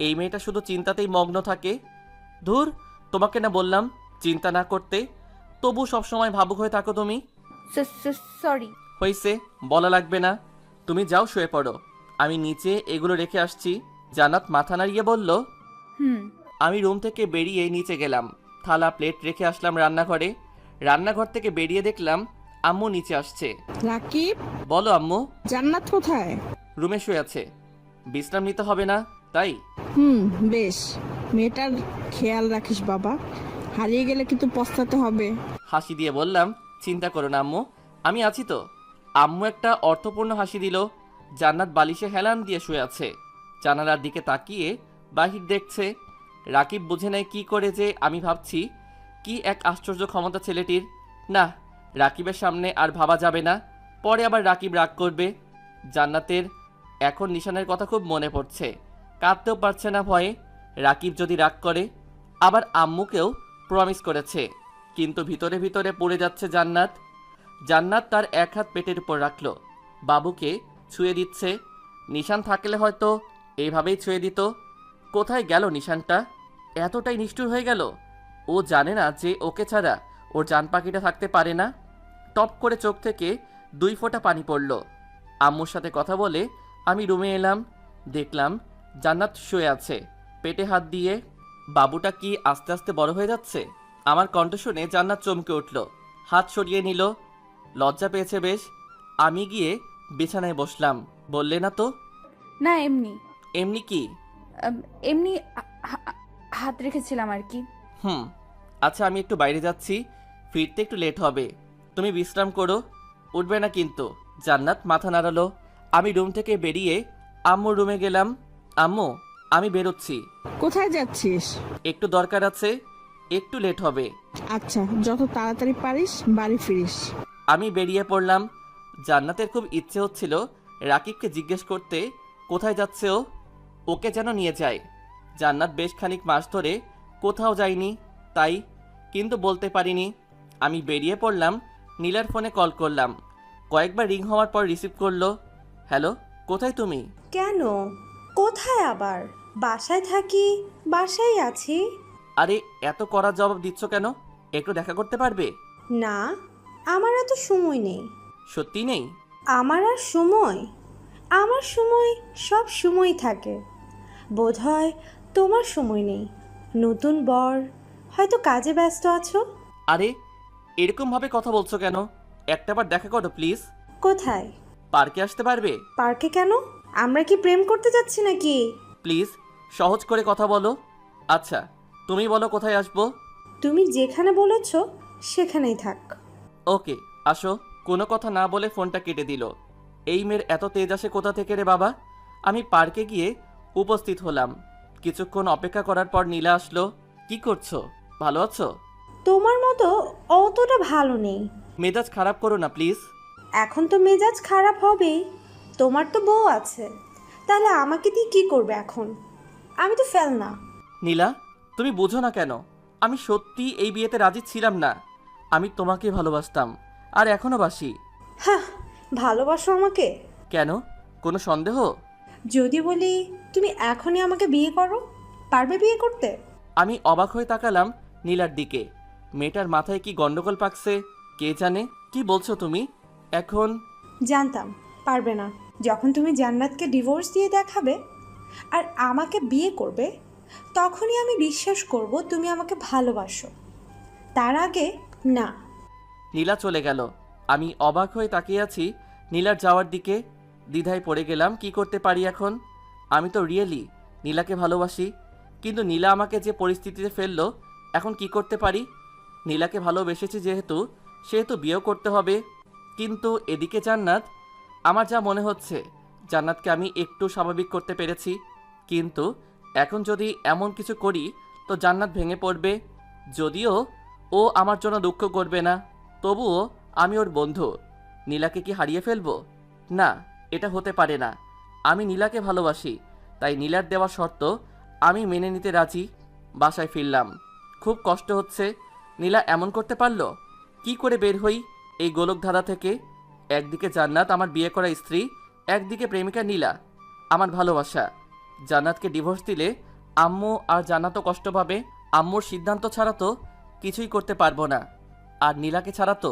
S1: এই মেয়েটা শুধু চিন্তাতেই মগ্ন থাকে। ধুর, তোমাকে না বললাম চিন্তা না করতে, তবু সবসময় ভাবুক হয়ে থাকো তুমি।
S3: সরি।
S1: হইছে, বলা লাগবে না, তুমি যাও শুয়ে পড়ো, আমি নিচে এগুলো রেখে আসছি। জান্নাত মাথা নাড়িয়ে বলল।
S3: হুম।
S1: আমি রুম থেকে বেরিয়ে নিচে গেলাম, থালা প্লেট রেখে আসলাম রান্নাঘরে। রান্নাঘর থেকে বেরিয়ে দেখলাম আম্মু নিচে আসছে।
S4: রাকিব,
S1: বলো আম্মু।
S4: জান্নাত কোথায়?
S1: রুমে শুয়ে আছে, বিশ্রাম নিতে হবে না তাই।
S4: বেশ, মেয়েটার খেয়াল রাখিস বাবা, হারিয়ে গেলে কিন্তু পস্তাতে হবে।
S1: হাসি দিয়ে বললাম, চিন্তা করো না আম্মু, আমি আছি তো। আম্মু একটা অর্থপূর্ণ হাসি দিল। জান্নাত বালিশে হেলান দিয়ে শুয়ে আছে, জানালার দিকে তাকিয়ে বাহির দেখছে। রাকিব বুঝে নেয় কি করে যে আমি ভাবছি। কি এক আশ্চর্য ক্ষমতা ছেলেটির। না, রাকিবের সামনে আর ভাবা যাবে না, পরে আবার রাকিব রাগ করবে। জান্নাতের এখন নিশানের কথা খুব মনে পড়ছে, কাঁদতেও পারছে না ভয়ে। রাকিব যদি রাগ করে, আবার আম্মুকেও প্রমিস করেছে, কিন্তু ভিতরে ভিতরে পড়ে যাচ্ছে জান্নাত। জান্নাত তার এক হাত পেটের উপর রাখলো, বাবুকে ছুঁয়ে দিচ্ছে। নিশান থাকলে হয়তো এইভাবেই ছুঁয়ে দিত। কোথায় গেল নিশানটা? এতটাই নিষ্ঠুর হয়ে গেল। ও জানে না যে ওকে ছাড়া ওর জান পাখিটা থাকতে পারে না। টপ করে চোখ থেকে 2 ফোঁটা পানি পড়ল। আম্মুর সাথে কথা বলে আমি রুমে এলাম, দেখলাম জান্নাত শুয়ে আছে পেটে হাত দিয়ে। বাবুটা কি আস্তে আস্তে বড় হয়ে যাচ্ছে? আমার কণ্ঠ শুনে জান্নাত চমকে উঠল, হাত সরিয়ে নিল। লজ্জা পেয়েছে বেশ। আমি গিয়ে বিছানায় বসলাম। বললে না তো?
S3: না, এমনি।
S1: এমনি কি?
S3: এমনি হাত রেখেছিলাম আর কি।
S1: আচ্ছা, আমি একটু বাইরে যাচ্ছি, ফিরতে একটু লেট হবে, তুমি বিশ্রাম করো, উঠবে না কিন্তু। জান্নাত মাথা নাড়ালো। আমি রুম থেকে বেরিয়ে আম্মুর রুমে গেলাম। আম্মু, আমি বেরোচ্ছি।
S4: কোথায় যাচ্ছিস?
S1: একটু দরকার আছে, একটু লেট হবে।
S4: আচ্ছা, যত তাড়াতাড়ি পারিস বাড়ি ফিরিস।
S1: আমি বেরিয়ে পড়লাম। জান্নাতের খুব ইচ্ছে হচ্ছিল রাকিবকে জিজ্ঞেস করতে কোথায় যাচ্ছে ও, ওকে যেন নিয়ে যায়। জান্নাত বেশ খানিক মাস ধরে কোথাও যায়নি তাই, কিন্তু বলতে পারিনি। আমি বেরিয়ে পড়লাম নীলার ফোনে কল করলাম। কয়েকবার রিং হওয়ার পর রিসিভ করলো। হ্যালো, কোথায় তুমি?
S5: কেন? কোথায় আবার? বাসায় থাকি, বাসায় আছি।
S1: আরে এত কড়া জবাব দিচ্ছ কেন? একটু দেখা করতে পারবে?
S5: না, আমার এত সময় নেই।
S1: সত্যি নেই?
S5: আমার আর সময়? আমার সময় সব সময় থাকে। বোধহয় তোমার সময় নেই। নতুন বর, হয়তো কাজে ব্যস্ত আছো।
S1: আরে এরকমভাবে কথা বলছো কেন? একটাবার দেখা করো প্লিজ।
S5: কোথায়?
S1: পার্কে আসতে পারবে?
S5: পার্কে কেন? আমরা কি প্রেম করতে যাচ্ছি নাকি?
S1: প্লিজ সহজ করে কথা বলো। আচ্ছা তুমি বলো কোথায় আসবো?
S5: তুমি যেখানে বলেছ সেখানেই থাক।
S1: ওকে আসো। কোনো কথা না বলে ফোনটা কেটে দিল। এই মেয়ের এত তেজ আসে কোথা থেকে রে বাবা? আমি পার্কে গিয়ে উপস্থিত হলাম। কিছুক্ষণ অপেক্ষা করার পর নীলা আসলো। কি করছো? ভালো আছো?
S5: তোমার মতো অতটা ভালো নেই।
S1: মেজাজ খারাপ করো না প্লিজ।
S5: এখন তো মেজাজ খারাপ হবেই। তোমার তো বউ আছে, তাহলে আমাকে দিয়ে কি করবে এখন? আমি তো ফেল না।
S1: নীলা তুমি বোঝো না কেন? আমি সত্যি এই বিয়েতে রাজি ছিলাম না। আমি তোমাকে ভালোবাসতাম, আর এখনো বাসি।
S5: হ্যাঁ, ভালোবাসো আমাকে?
S1: কেন, কোনো সন্দেহ?
S5: যদি বলি তুমি এখনই আমাকে বিয়ে করো, পারবে বিয়ে করতে?
S1: আমি অবাক হয়ে তাকালাম নীলার দিকে। মেয়েটার মাথায় কি গন্ডগোল পাকছে কে জানে। কি বলছো তুমি এখন?
S5: জানতাম পারবে না। যখন তুমি জান্নাতকে ডিভোর্স দিয়ে দেখাবে আর আমাকে বিয়ে করবে, তখনই আমি বিশ্বাস করব তুমি আমাকে ভালোবাসো। তার আগে না।
S1: নীলা চলে গেল। আমি অবাক হয়ে তাকিয়ে আছি নীলার যাওয়ার দিকে। দ্বিধায় পড়ে গেলাম কি করতে পারি এখন। আমি তো রিয়েলি নীলাকে ভালোবাসি, কিন্তু নীলা আমাকে যে পরিস্থিতিতে ফেললো, এখন কি করতে পারি? নীলাকে ভালোবেসেছি সেহেতু বিয়েও করতে হবে। কিন্তু এদিকে জান্নাত, আমার যা মনে হচ্ছে জান্নাতকে আমি একটু স্বাভাবিক করতে পেরেছি, কিন্তু এখন যদি এমন কিছু করি তো জান্নাত ভেঙে পড়বে। যদিও ও আমার জন্য দুঃখ করবে না, তবুও আমি ওর বন্ধু। নীলাকে কি হারিয়ে ফেলবো? না, এটা হতে পারে না। আমি নীলাকে ভালোবাসি, তাই নীলার দেওয়া শর্ত আমি মেনে নিতে রাজি। বাসায় ফিরলাম, খুব কষ্ট হচ্ছে। নীলা এমন করতে পারলো? কি করে বের হই এই গোলকধাঁধা থেকে? একদিকে জান্নাত আমার বিয়ে করা স্ত্রী, একদিকে প্রেমিকা নীলা আমার ভালোবাসা। জান্নাতকে ডিভোর্স দিলে আম্মু আর জান্নাতও কষ্ট পাবে। আম্মুর সিদ্ধান্ত ছাড়া তো কিছুই করতে পারবো না, আর নীলাকে ছাড়া তো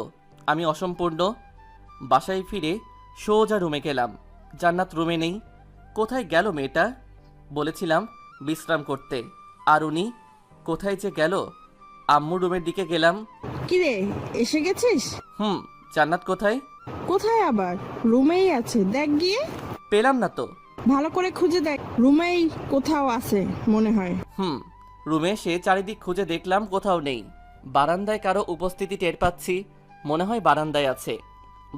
S1: আমি অসম্পূর্ণ। বাসায় ফিরে সোজা রুমে গেলাম। জান্নাত রুমে নেই। কোথায় গেল মেয়েটা? বলেছিলাম বিশ্রাম করতে, আর উনি কোথায় যে গেল? আম্মুর রুমের দিকে গেলাম।
S4: কিরে, এসে গেছিস?
S1: জান্নাত কোথায়?
S4: কোথায় আবার? রুমেই আছে, দেখ গিয়ে।
S1: পেলাম না তো।
S4: ভালো করে খুঁজে দেখ, রুমেই কোথাও আছে মনে হয়।
S1: রুমে এসে চারিদিক খুঁজে দেখলাম কোথাও নেই। বারান্দায় কারো উপস্থিতি টের পাচ্ছি, মনে হয় বারান্দায় আছে।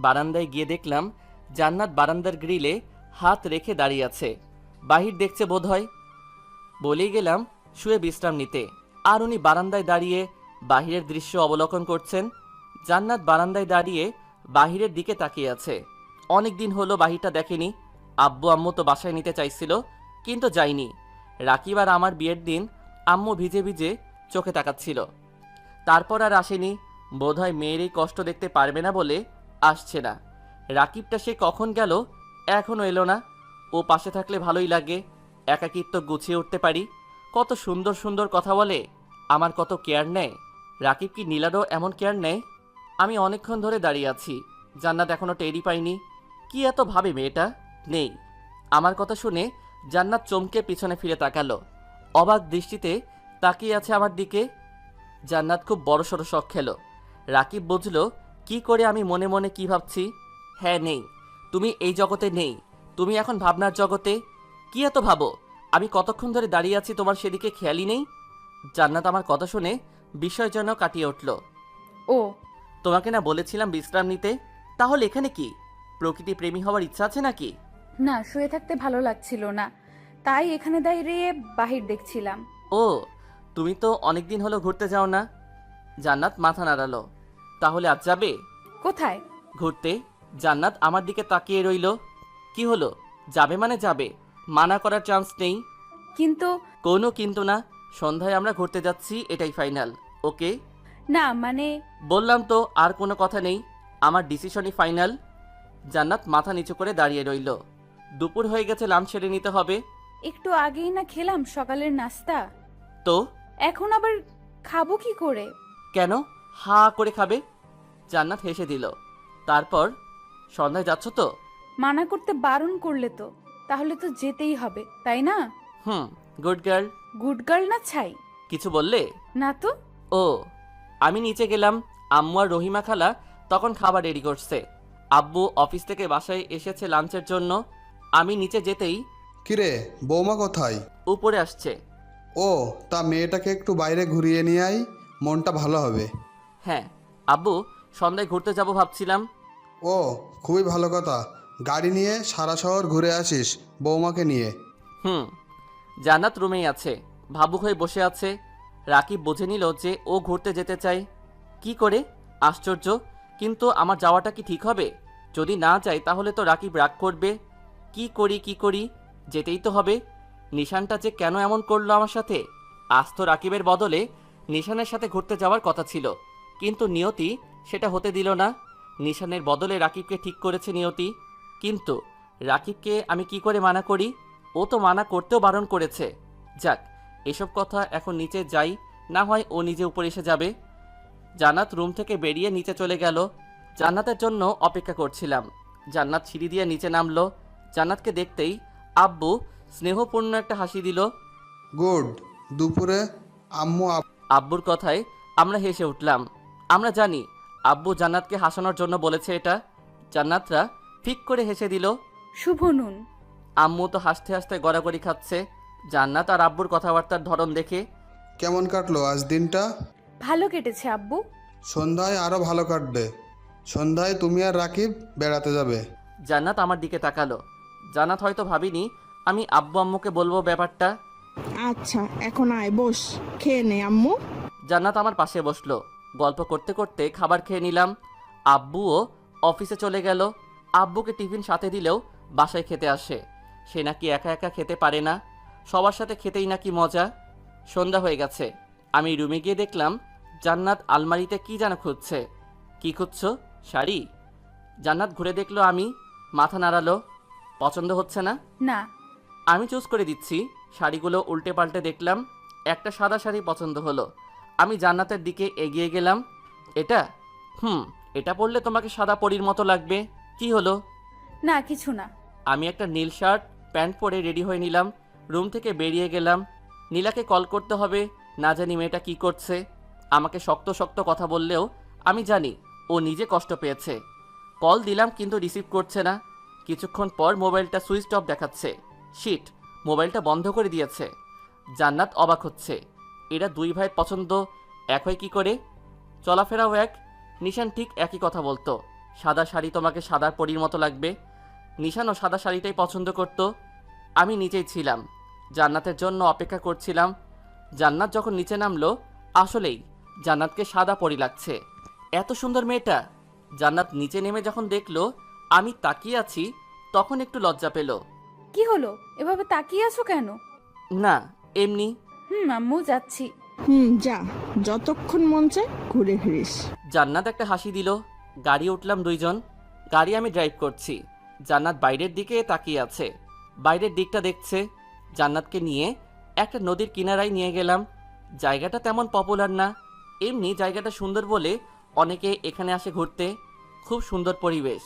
S1: বারান্দায় গিয়ে দেখলাম জান্নাত বারান্দার গ্রিলে হাত রেখে দাঁড়িয়ে আছে, বাহির দেখছে বোধহয়। বলেই গেলাম শুয়ে বিশ্রাম নিতে, আর উনি বারান্দায় দাঁড়িয়ে বাহিরের দৃশ্য অবলোকন করছেন। জান্নাত বারান্দায় দাঁড়িয়ে বাহিরের দিকে তাকিয়ে আছে। অনেক দিন হলো বাহিরটা দেখেনি। আব্বু আম্মু তো বাসায় নিতে চাইছিল, কিন্তু যাইনি। রাকিব আর আমার বিয়ের দিন আম্মু ভিজে ভিজে চোখে তাকাচ্ছিল, তারপর আর আসেনি। বোধহয় মেয়ের এই কষ্ট দেখতে পারবে না বলে আসছে না। রাকিবটা সে কখন গেল, এখনও এলো না। ও পাশে থাকলে ভালোই লাগে, একাকিত্ব গুছিয়ে উঠতে পারি। কত সুন্দর সুন্দর কথা বলে, আমার কত কেয়ার নেয়। রাকিব কি নীলারও এমন কেয়ার নেয়? আমি অনেকক্ষণ ধরে দাঁড়িয়ে আছি, জান্নাত এখনও টেরই পাইনি। কি এত ভাবে মেয়েটা? নেই। আমার কথা শুনে জান্নাত চমকে পিছনে ফিরে তাকালো, অবাক দৃষ্টিতে তাকিয়ে আছে আমার দিকে। জান্নাত খুব বড়সড় শখ খেলো। রাকিব বুঝলো কি করে আমি মনে মনে কি ভাবছি। হ্যাঁ নেই, তুমি এই জগতে নেই, তুমি এখন ভাবনার জগতে। কি এত ভাবো? আমি কতক্ষণ ধরে দাঁড়িয়ে আছি, তোমার সেদিকে খেয়ালই নেই। জান্নাত আমার কথা শুনে বিষয় যেন কাটিয়ে উঠল।
S3: ও,
S1: তোমাকে না বলেছিলাম বিশ্রাম নিতে? তাহলে এখানে কি? প্রকৃতি প্রেমী হওয়ার ইচ্ছা আছে নাকি?
S3: না, শুয়ে থাকতে ভালো লাগছিল না, তাই এখানে দাঁড়িয়ে বাহির দেখছিলাম।
S1: ও, তুমি তো অনেকদিন হলো ঘুরতে যাও না। জান্নাত মাথা নাড়ালো। তাহলে আজ যাবে?
S3: কোথায়?
S1: ঘুরতে। জান্নাত আমার দিকে তাকিয়ে রইল। কি হলো? যাবে মানে যাবে, মানা করার চান্স নেই।
S3: কিন্তু
S1: কোনো কিন্তু না, সন্ধ্যায় আমরা ঘুরতে যাচ্ছি, এটাই ফাইনাল। ওকে?
S3: না মানে
S1: বললাম তো, আর কোনো কথা নেই। আমার ডিসিশনই ফাইনাল। জান্নাত মাথা নিচু করে দাঁড়িয়ে রইল। দুপুর হয়ে গেছে, লাঞ্চ সেরে নিতে হবে।
S3: একটু আগেই না খেলাম সকালের নাস্তা,
S1: তো
S3: এখন আবার খাবো কি করে?
S1: কেন হা করে খাবে? জান্নাত হেসে দিল। তারপর, সন্ধ্যায় যাচ্ছ তো?
S3: মানা করতে বারণ করলে তো, তাহলে তো যেতেই হবে, তাই না?
S1: Good girl.
S3: গুড গার্ল না ছাই?
S1: কিছু বললে?
S3: না তো।
S1: ও, আমি নিচে গেলাম। আম্মু আর রহিমা খালা তখন খাবার রেডি করছে। আব্বু অফিস থেকে বাসায় এসেছে লাঞ্চের জন্য। আমি নিচে যেতেই,
S7: কিরে বৌমা কোথায়?
S1: উপরে আসছে।
S7: ও, তা মেয়েটাকে একটু বাইরে ঘুরিয়ে নিয়ে আই, মনটা ভালো হবে।
S1: হ্যাঁ আব্বু, সন্ধ্যায় ঘুরতে যাব ভাবছিলাম।
S7: ও, খুবই ভালো কথা। গাড়ি নিয়ে সারা শহর ঘুরে আসিস বৌমাকে নিয়ে।
S1: জান্নাত রুমেই আছে, ভাবুক হয়ে বসে আছে। রাকিব বুঝে নিল যে ও ঘুরতে যেতে চায়। কি করে? আশ্চর্য। কিন্তু আমার যাওয়াটা কি ঠিক হবে? যদি না যাই তাহলে তো রাকিব রাগ করবে। কি করি? যেতেই তো হবে। নিশানটা যে কেন এমন করলো আমার সাথে? আজ তো রাকিবের বদলে নিশানের সাথে ঘুরতে যাওয়ার কথা ছিল, কিন্তু নিয়তি সেটা হতে দিল না। নিশানের বদলে রাকিবকে ঠিক করেছে নিয়তি। কিন্তু রাকিবকে আমি কি করে মানা করি? ও তো মানা করতেও বারণ করেছে। যাক, এসব কথা এখন নিচে যাই, না হয় ও নিজে উপরে এসে যাবে। জান্নাত রুম থেকে বেরিয়ে নিচে চলে গেল। জান্নাতের জন্য অপেক্ষা করছিলাম। জান্নাত সিঁড়ি দিয়ে নিচে নামলো। জান্নাতকে দেখতেই আব্বু স্নেহপূর্ণ একটা হাসি দিল।
S7: গুড। দুপুরে আম্মু
S1: আব্বুর কথায় আমরা হেসে উঠলাম। আমরা জানি আব্বু জান্নাতকে হাসানোর জন্য বলেছে এটা। জান্নাতরা ফিক করে হেসে দিল।
S3: শুভ নুন।
S1: আম্মু তো হাসতে হাসতে গড়াগড়ি খাচ্ছে জান্নাত আর আব্বুর কথাবার্তার ধরন দেখে।
S7: কেমন কাটলো আজ দিনটা?
S3: ভালো কেটেছে আব্বু।
S7: সন্ধ্যায় আরও ভালো কাটবে। সন্ধ্যায় তুমি আর রাকিব বেড়াতে যাবে।
S1: জান্নাত আমার দিকে তাকালো। জান্নাত হয়তো ভাবিনি আমি আব্বু আম্মুকে বলবো ব্যাপারটা।
S4: আচ্ছা, এখন আয় বস, খেয়ে নে আম্মু।
S1: জান্নাত আমার পাশে বসলো। গল্প করতে করতে খাবার খেয়ে নিলাম। আব্বুও অফিসে চলে গেল। আব্বুকে টিফিন সাথে দিলেও বাসায় খেতে আসে। সে নাকি একা একা খেতে পারে না, সবার সাথে খেতেই নাকি মজা। সন্ধ্যা হয়ে গেছে। আমি রুমে গিয়ে দেখলাম জান্নাত আলমারিতে কি যেন খুঁজছে। কি খুঁজছো? শাড়ি? জান্নাত ঘুরে দেখলো, আমি মাথা নাড়ালো। পছন্দ হচ্ছে না?
S3: না।
S1: আমি চুজ করে দিচ্ছি। শাড়িগুলো উল্টে পাল্টে দেখলাম। একটা সাদা শাড়ি পছন্দ হলো। আমি জান্নাতের দিকে এগিয়ে গেলাম। এটা? এটা পরলে তোমাকে সাদা পরীর মতো লাগবে। কি হলো?
S3: না কিছু না।
S1: আমি একটা নীল শার্ট প্যান্ট পরে রেডি হয়ে নিলাম। রুম থেকে বেরিয়ে গেলাম। নীলাকে কল করতে হবে, না জানি মেয়েটা কি করছে। আমাকে শক্ত শক্ত কথা বললেও আমি জানি ও নিজে কষ্ট পেয়েছে। কল দিলাম কিন্তু রিসিভ করছে না। কিছুক্ষণ পর মোবাইলটা সুইচ অফ দেখাচ্ছে। শিট, মোবাইলটা বন্ধ করে দিয়েছে। জান্নাত অবাক হচ্ছে, এরা দুই ভাইয়ের পছন্দ এক হয় কি করে? চলাফেরাও এক। নিশান ঠিক একই কথা বলতো, সাদা শাড়ি তোমাকে সাদা পরীর মতো লাগবে। নিশানও সাদা শাড়িটাই পছন্দ করত। আমি নিচেই ছিলাম, জান্নাতের জন্য অপেক্ষা করছিলাম। জান্নাত যখন নিচে নামলো, আসলেই জান্নাতকে সাদা পরী লাগছে। এত সুন্দর মেয়েটা। জান্নাত নিচে নেমে যখন দেখলো আমি তাকিয়ে আছি, তখন একটু লজ্জা পেল।
S3: কি হলো, এভাবে তাকিয়ে আছো কেন?
S1: না, এমনি।
S3: আম্মু যাচ্ছি।
S4: যা, যতক্ষণ মন চায় ঘুরে ফিরিস।
S1: জান্নাত একটা হাসি দিল। গাড়ি উঠলাম দুইজন। গাড়ি আমি ড্রাইভ করছি। জান্নাত বাইরের দিকে তাকিয়ে আছে, বাইরের দিকটা দেখছে। জান্নাতকে নিয়ে একটা নদীর কিনারায় নিয়ে গেলাম। জায়গাটা তেমন পপুলার না, এমনি জায়গাটা সুন্দর বলে অনেকে এখানে আসে ঘুরতে। খুব সুন্দর পরিবেশ।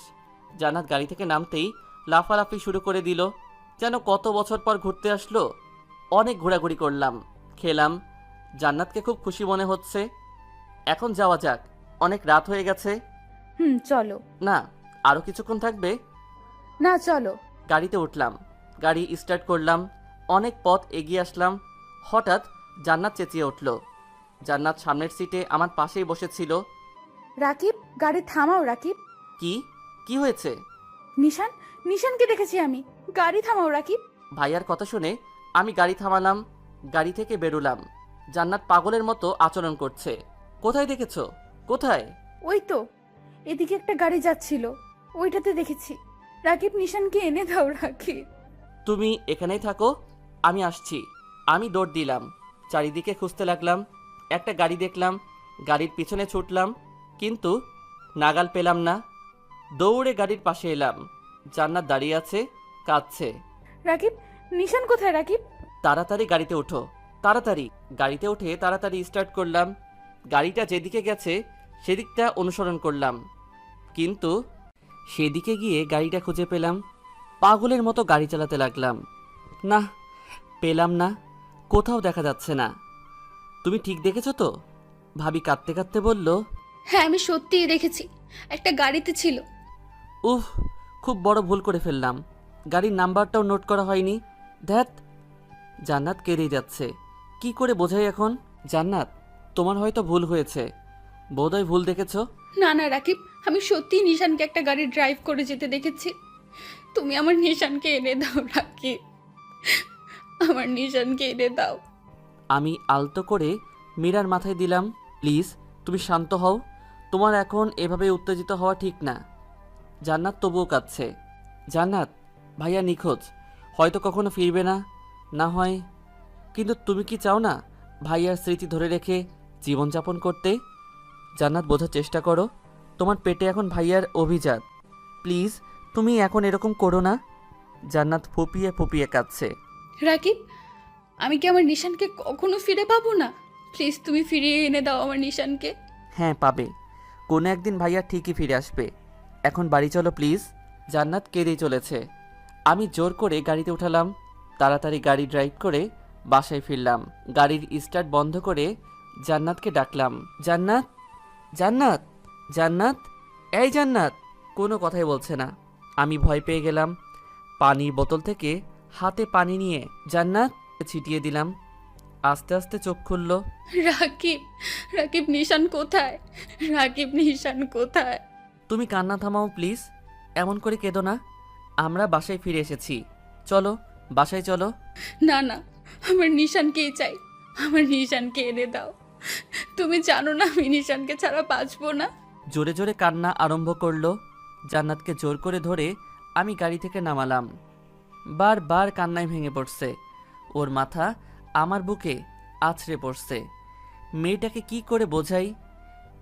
S1: জান্নাত গাড়ি থেকে নামতেই লাফালাফি শুরু করে দিল, যেন কত বছর পর ঘুরতে আসলো। অনেক ঘোরাঘুরি করলাম, খেলাম। জান্নাতকে খুব খুশি মনে হচ্ছে। এখন যাওয়া যাক, অনেক রাত হয়ে গেছে।
S3: চলো।
S1: না, আরও কিছুক্ষণ থাকবে।
S3: না চলো।
S1: গাড়িতে উঠলাম, গাড়ি স্টার্ট করলাম। অনেক পথ এগিয়ে আসলাম। হঠাৎ জান্নাত চেঁচিয়ে উঠল। জান্নাত সামনের সিটে আমার পাশেই বসেছিল।
S3: রাকিব, গাড়ি থামাও রাকিব।
S1: কি কি হয়েছে?
S3: নিশানকে দেখেছি আমি। গাড়ি থামাও রাকিব।
S1: ভাইয়ার কথা শুনে আমি গাড়ি থামালাম, গাড়ি থেকে বেরোলাম। জান্নাত পাগলের মতো আচরণ করছে। কোথায় দেখেছো? কোথায়?
S3: ওই তো, এদিকে একটা গাড়ি যাচ্ছিল, ওইটাতে দেখেছি। রাকিব, নিশানকে এনে দাও রাকিব।
S1: তুমি এখানেই থাকো, আমি আসছি। আমি দৌড় দিলাম, চারিদিকে খুঁজতে লাগলাম। একটা গাড়ি দেখলাম, গাড়ির পিছনে ছুটলাম, কিন্তু নাগাল পেলাম না। দৌড়ে গাড়ির পাশে এলাম। জান্নাত দাঁড়িয়ে আছে, কাঁদছে।
S3: রাকিব, নিশান কোথায় রাকিব?
S1: তাড়াতাড়ি গাড়িতে ওঠো, তাড়াতাড়ি। গাড়িতে উঠে তাড়াতাড়ি স্টার্ট করলাম। গাড়িটা যেদিকে গেছে সেদিকটা অনুসরণ করলাম, কিন্তু সেদিকে গিয়ে গাড়িটা খুঁজে পেলাম। পাগলের মতো গাড়ি চালাতে লাগলাম। না, পেলাম না, কোথাও দেখা যাচ্ছে না। তুমি ঠিক দেখেছো তো? ভাবি কাঁদতে কাঁদতে বলল।
S3: হ্যাঁ, আমি সত্যিই দেখেছি, একটা গাড়িতে ছিল।
S1: উফ, খুব বড় ভুল করে ফেললাম। গাড়ির নাম্বারটাও নোট করা হয়নি। ধ্যাত। জান্নাত কেঁদেই যাচ্ছে। কি করে বোঝাই এখন? জান্নাত, তোমার হয়তো ভুল হয়েছে, বোধহয় ভুল দেখেছো।
S3: না না রাকিব, আমি সত্যিই নিশানকে একটা গাড়ি ড্রাইভ করে যেতে দেখেছি। তুমি আমার নিশানকে এনে দাও রাকিব, আমার নিশানকে এনে দাও।
S1: আমি আলতো করে মীরার মাথায় দিলাম। প্লিজ, তুমি শান্ত হও। তোমার এখন এভাবে উত্তেজিত হওয়া ঠিক না। জান্নাত তবুও কাঁদছে। জান্নাত, ভাইয়া নিখোঁজ, হয়তো কখনো ফিরবে না, না হয়। কিন্তু তুমি কি চাও না ভাইয়ার স্মৃতি ধরে রেখে জীবনযাপন করতে? জান্নাত, বোঝার চেষ্টা করো, তোমার পেটে এখন ভাইয়ার অভিজাত। প্লিজ, তুমি এখন এরকম করো না। জান্নাত ফুপিয়ে ফুপিয়ে কাঁদছে।
S3: রাকিব, আমি কি আমার নিশানকে কখনো ফিরে পাবো না? প্লিজ তুমি ফিরিয়ে এনে দাও আমার নিশানকে।
S1: হ্যাঁ, পাবে। কোনো একদিন ভাইয়া ঠিকই ফিরে আসবে। এখন বাড়ি চলো প্লিজ। জান্নাত কেঁদেই চলেছে। আমি জোর করে গাড়িতে উঠালাম। তাড়াতাড়ি গাড়ি ড্রাইভ করে বাসায় ফিরলাম। গাড়ির স্টার্ট বন্ধ করে জান্নাতকে ডাকলাম। জান্নাত, জান্নাত, জান্নাত, এই জান্নাত। কোনো কথাই বলছে না। আমি ভয় পেয়ে গেলাম। পানির বোতল থেকে হাতে পানি নিয়ে জান্নাত ছিটিয়ে দিলাম। আস্তে আস্তে চোখ খুলল।
S3: রাকিব, রাকিব নিশান কোথায়? রাকিব নিশান কোথায়?
S1: তুমি কান্না থামাও প্লিজ, এমন করে কেঁদো না। আমরা বাসায় ফিরে এসেছি, চলো বাসায় চলো।
S3: না না, আমার নিশানকেই চাই, আমার নিশানকে এনে দাও। তুমি জানো না আমি নিশানকে ছাড়া বাঁচবো না।
S1: জোরে জোরে কান্না আরম্ভ করলো। জান্নাতকে জোর করে ধরে আমি গাড়ি থেকে নামালাম। বারবার কান্নায় ভেঙে পড়ছে। ওর মাথা আমার বুকে আছড়ে পড়ছে। মেয়েটাকে কি করে বোঝাই?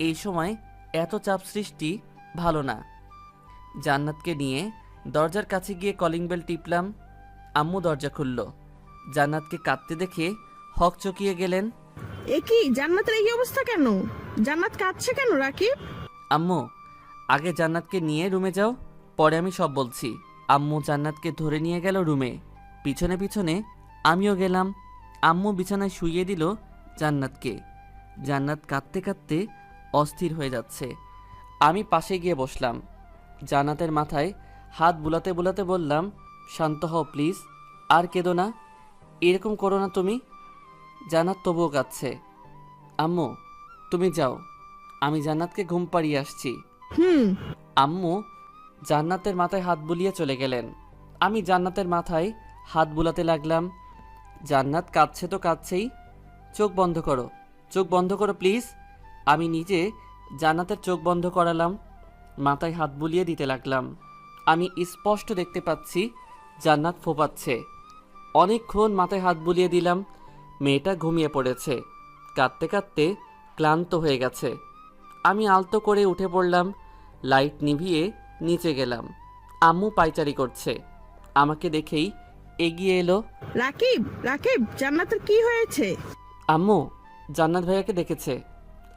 S1: এই সময় এত চাপ সৃষ্টি ভালো না। জান্নাতকে নিয়ে দরজার কাছে গিয়ে কলিং বেল টিপলাম। আম্মু দরজা খুলল। জান্নাতকে কাঁদতে দেখে হকচকিয়ে গেলেন।
S4: এ কি, জান্নাতের এই অবস্থা কেন? জান্নাত কাঁদছে কেন রাকিব?
S1: আম্মু, আগে জান্নাতকে নিয়ে রুমে যাও, পরে আমি সব বলছি। আম্মু জান্নাতকে ধরে নিয়ে গেল রুমে। পিছনে পিছনে আমিও গেলাম। আম্মু বিছানায় শুইয়ে দিল জান্নাতকে। জান্নাত কাঁদতে কাঁদতে অস্থির হয়ে যাচ্ছে। আমি পাশে গিয়ে বসলাম। জান্নাতের মাথায় হাত বুলাতে বুলাতে বললাম, শান্ত হও প্লিজ, আর কেঁদো না, এরকম করো না তুমি। জান্নাত তবুও কাঁদছে। আম্মু, তুমি যাও, আমি জান্নাতকে ঘুম পাড়িয়ে আসছি। আম্মু জান্নাতের মাথায় হাত বুলিয়ে চলে গেলেন। আমি জান্নাতের মাথায় হাত বুলাতে লাগলাম। জান্নাত কাঁদছে তো কাঁদছেই। চোখ বন্ধ করো, চোখ বন্ধ করো প্লিজ। আমি নিজে জান্নাতের চোখ বন্ধ করালাম, মাথায় হাত বুলিয়ে দিতে লাগলাম। আমি স্পষ্ট দেখতে পাচ্ছি জান্নাত ফোপাচ্ছে। অনেকক্ষণ মাথায় হাত বুলিয়ে দিলাম। মেয়েটা ঘুমিয়ে পড়েছে, কাঁদতে কাঁদতে ক্লান্ত হয়ে গেছে। আমি আলতো করে উঠে পড়লাম, লাইট নিভিয়ে নিচে গেলাম। আম্মু পায়চারি করছে। আমাকে দেখেই এগিয়ে এলো।
S4: রাকিব, রাকিব, জান্নাতের কি হয়েছে?
S1: আম্মু, জান্নাত ভাইয়াকে দেখেছে।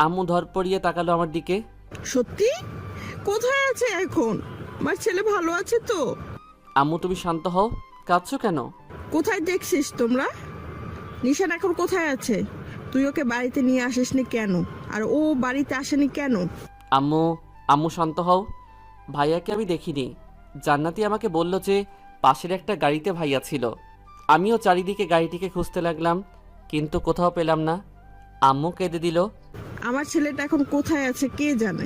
S1: আম্মু ধরপড়িয়ে তাকালো আমার দিকে।
S4: সত্যি? কোথায় আছে এখন? আমার ছেলে ভালো আছে তো?
S1: আম্মু, তুমি শান্ত হও, কাঁদছো কেন?
S4: কোথায় দেখছিস তোমরা? নিশান এখন কোথায় আছে? তুই ওকে বাড়িতে নিয়ে আসিসনি কেন? আর ও বাড়িতে আসেনি কেন?
S1: আম্মু, আম্মু শান্ত হও। ভাইয়াকে আমি দেখিনি। জান্নাতি আমাকে বলল যে পাশের একটা গাড়িতে ভাইয়া ছিল। আমিও চারিদিকে গাড়িটিকে খুঁজতে লাগলাম, কিন্তু কোথাও পেলাম না। আম্মু কেঁদে দিল।
S4: আমার ছেলেটা এখন কোথায় আছে কে জানে?